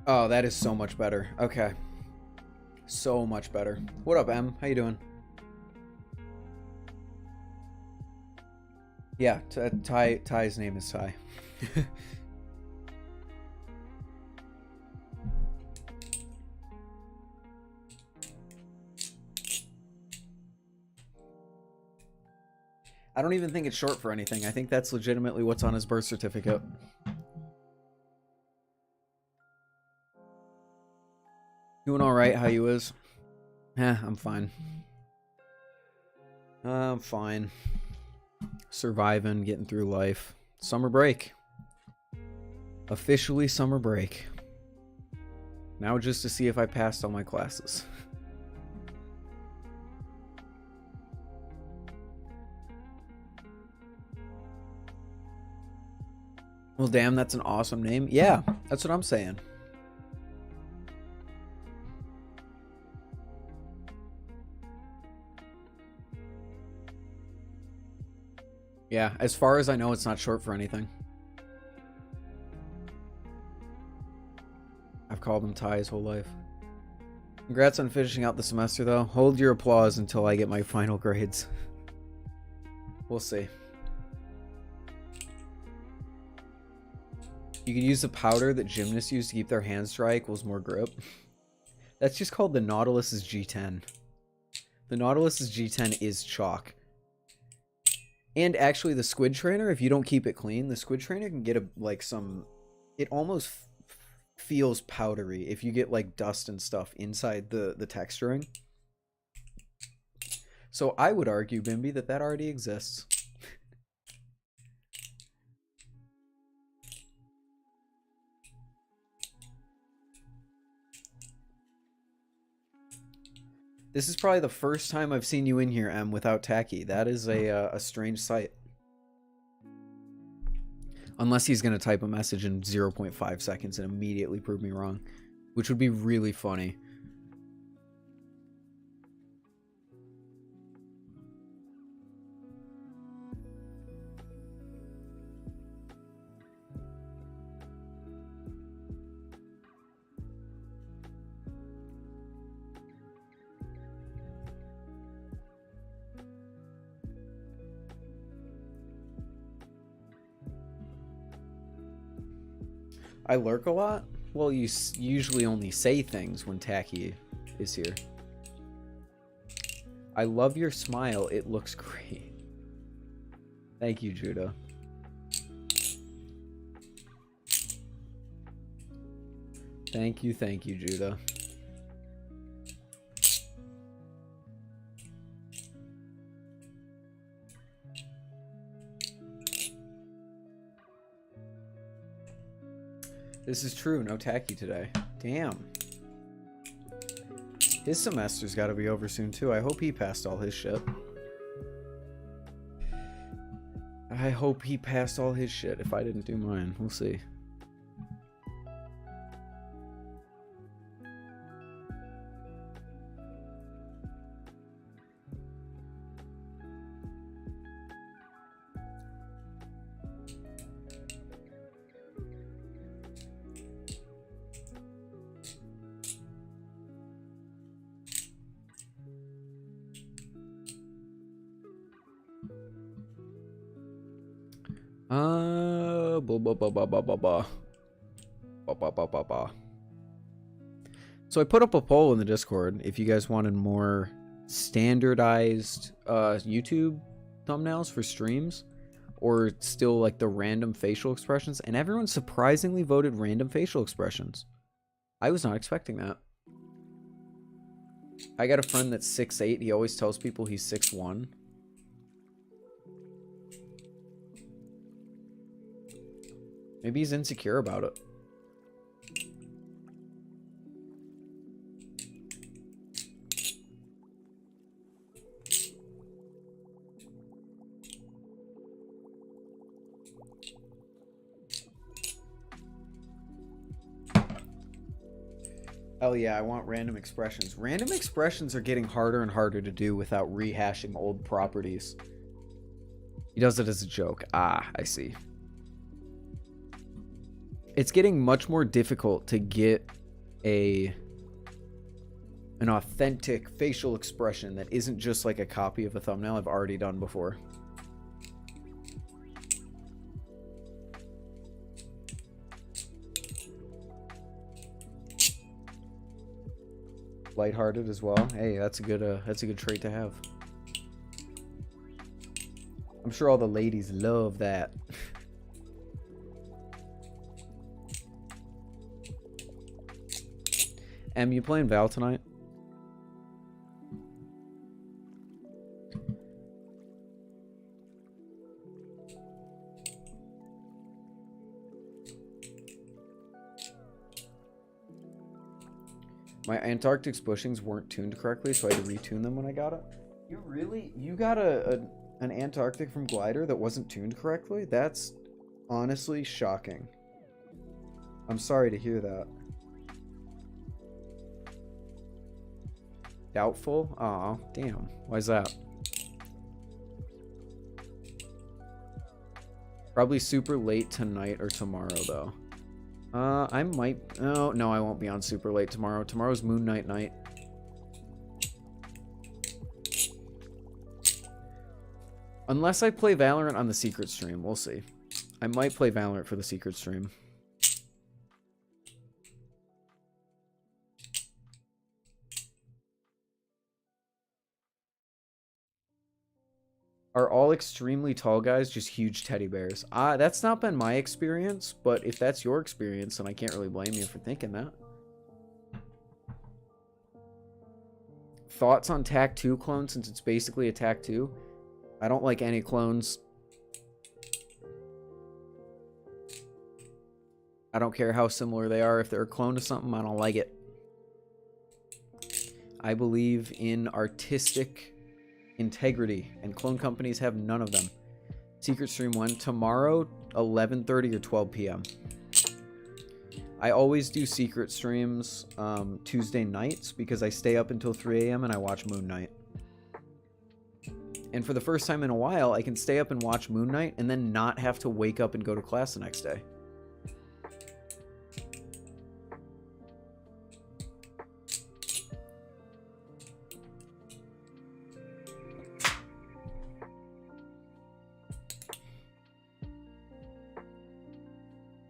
Oh, that is so much better. Okay. So much better. What up, Em? How you doing? Yeah, Ty's name is Ty. I don't even think it's short for anything. I think that's legitimately what's on his birth certificate. Doing alright, how you is? I'm fine. I'm fine. Surviving, getting through life. Summer break. Officially summer break. Now just to see if I passed all my classes. Well, damn, that's an awesome name. Yeah, that's what I'm saying. Yeah, as far as I know, it's not short for anything. I've called him Ty his whole life. Congrats on finishing out the semester, though. Hold your applause until I get my final grades. We'll see. You could use the powder that gymnasts use to keep their hands dry equals more grip. That's just called the Nautilus's G10. The Nautilus's G10 is chalk. And actually, the squid trainer, if you don't keep it clean, the squid trainer can get some... It almost feels powdery if you get like dust and stuff inside the texturing. So I would argue, Bimby, that already exists. This is probably the first time I've seen you in here, Em, without Tacky. That is a strange sight. Unless he's going to type a message in 0.5 seconds and immediately prove me wrong. Which would be really funny. I lurk a lot? Well, you usually only say things when Tacky is here. I love your smile. It looks great. Thank you, Judah. Thank you, Judah. This is true, no Tacky today. Damn. His semester's gotta be over soon too. I hope he passed all his shit. I hope he passed all his shit if I didn't do mine. We'll see. So I put up a poll in the Discord if you guys wanted more standardized YouTube thumbnails for streams or still like the random facial expressions, and everyone surprisingly voted random facial expressions. I was not expecting that. I got a friend that's 6'8". He always tells people he's 6'1". Maybe he's insecure about it. Oh yeah, I want random expressions. Random expressions are getting harder and harder to do without rehashing old properties. He does it as a joke. Ah, I see. It's getting much more difficult to get an authentic facial expression that isn't just like a copy of a thumbnail I've already done before. Lighthearted as well. Hey, that's a good trait to have. I'm sure all the ladies love that. Em, you playing Val tonight? My Antarctic's bushings weren't tuned correctly, so I had to retune them when I got it. You got an Antarctic from Glidr that wasn't tuned correctly? That's honestly shocking. I'm sorry to hear that. Doubtful? Aw, damn. Why's that? Probably super late tonight or tomorrow, though. I might... Oh, no, I won't be on super late tomorrow. Tomorrow's Moon Knight night. Unless I play Valorant on the secret stream. We'll see. I might play Valorant for the secret stream. Are all extremely tall guys just huge teddy bears? That's not been my experience, but if that's your experience, then I can't really blame you for thinking that. Thoughts on TAC 2 clone since it's basically a TAC 2? I don't like any clones. I don't care how similar they are. If they're a clone to something, I don't like it. I believe in artistic integrity, and clone companies have none of them. Secret stream when? Tomorrow, 11:30 or 12 p.m. I always do secret streams Tuesday nights because I stay up until 3 a.m. and I watch Moon Knight. And for the first time in a while, I can stay up and watch Moon Knight and then not have to wake up and go to class the next day.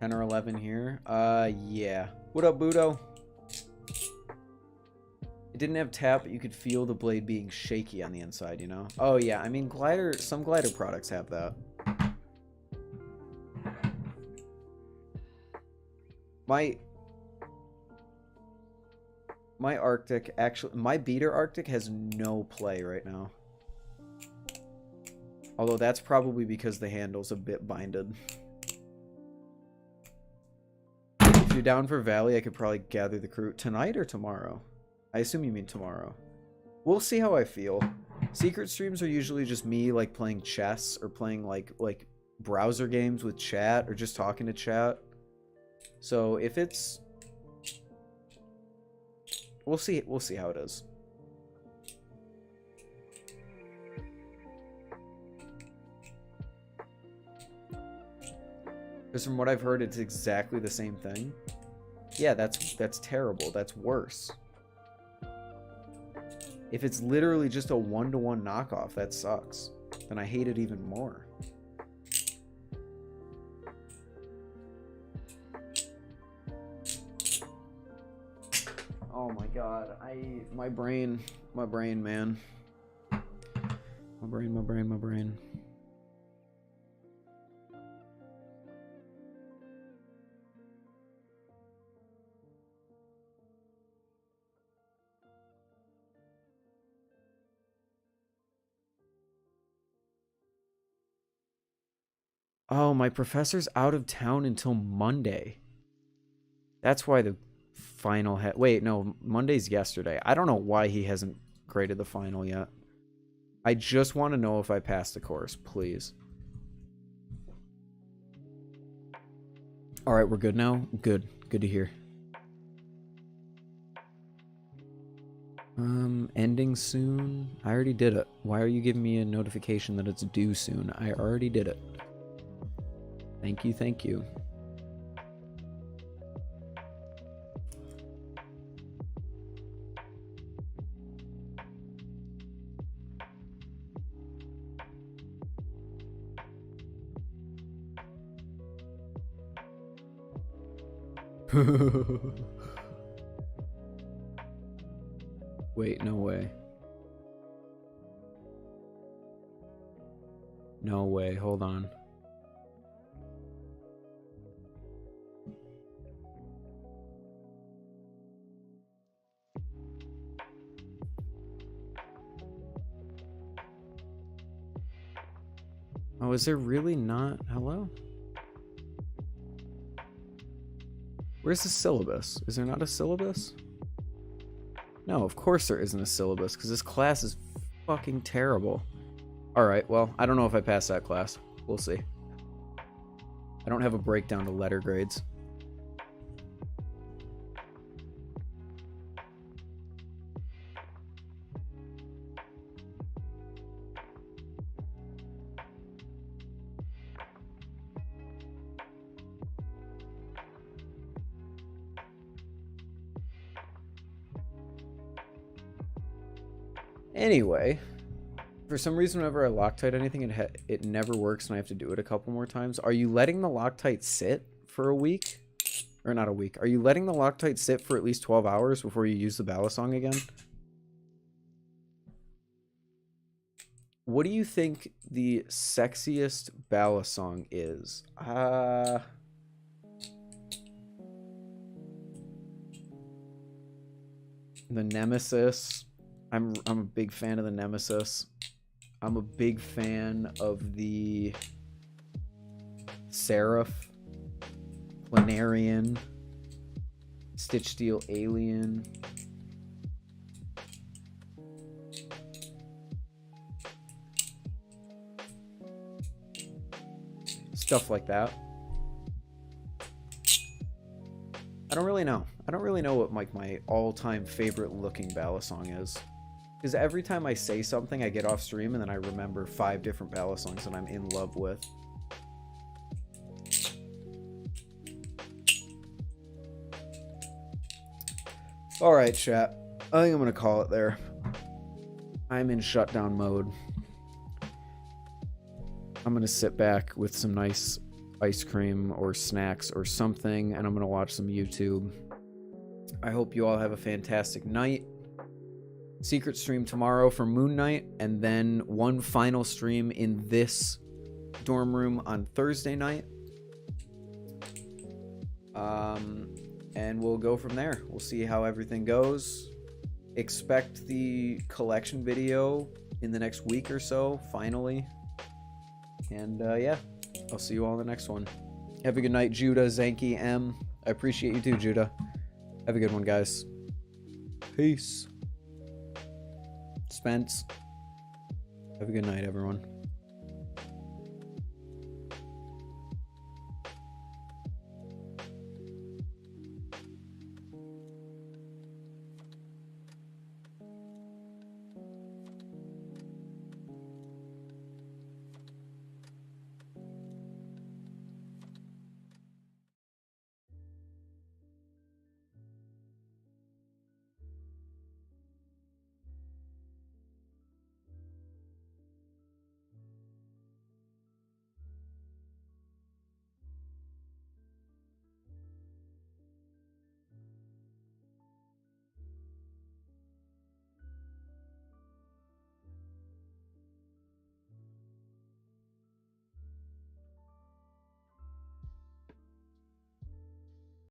$10 or $11 here. Yeah. What up, Budo? It didn't have tap, but you could feel the blade being shaky on the inside, you know? Oh, yeah. I mean, Glidr, some Glidr products have that. My Arctic, actually, my beater Arctic has no play right now. Although that's probably because the handle's a bit binded. If you're down for Valley, I could probably gather the crew tonight or tomorrow. I assume you mean tomorrow. We'll see how I feel. Secret streams are usually just me like playing chess or playing like browser games with chat or just talking to chat. So if it's, we'll see how it is. Because from what I've heard, it's exactly the same thing. Yeah, that's terrible. That's worse. If it's literally just a one-to-one knockoff, that sucks. Then I hate it even more. Oh my god, my brain, man. My brain. Oh, my professor's out of town until Monday. That's why the final wait, no, Monday's yesterday. I don't know why he hasn't graded the final yet. I just want to know if I passed the course, please. All right, we're good now? Good. Good to hear. Ending soon? I already did it. Why are you giving me a notification that it's due soon? I already did it. Thank you, thank you. Wait, no way. No way, hold on. Oh, is there really not? Hello? Where's the syllabus? Is there not a syllabus? No, of course there isn't a syllabus, because this class is fucking terrible. Alright, well, I don't know if I passed that class. We'll see. I don't have a breakdown to letter grades. Anyway, for some reason, whenever I Loctite anything, it never works, and I have to do it a couple more times. Are you letting the Loctite sit for a week? Or not a week. Are you letting the Loctite sit for at least 12 hours before you use the Balisong again? What do you think the sexiest Balisong is? The Nemesis. I'm a big fan of the Nemesis. I'm a big fan of the Seraph, Planarian, Stitch Steel Alien. Stuff like that. I don't really know. I don't really know what like my all-time favorite looking Balisong is. Because every time I say something, I get off stream and then I remember 5 different Balisongs that I'm in love with. Alright, chat. I think I'm going to call it there. I'm in shutdown mode. I'm going to sit back with some nice ice cream or snacks or something, and I'm going to watch some YouTube. I hope you all have a fantastic night. Secret stream tomorrow for Moon Knight, and then one final stream in this dorm room on Thursday night. And we'll go from there. We'll see how everything goes. Expect the collection video in the next week or so, finally. And yeah, I'll see you all in the next one. Have a good night, Judah, Zanky, M. I appreciate you too, Judah. Have a good one, guys. Peace. Spence. Have a good night, everyone.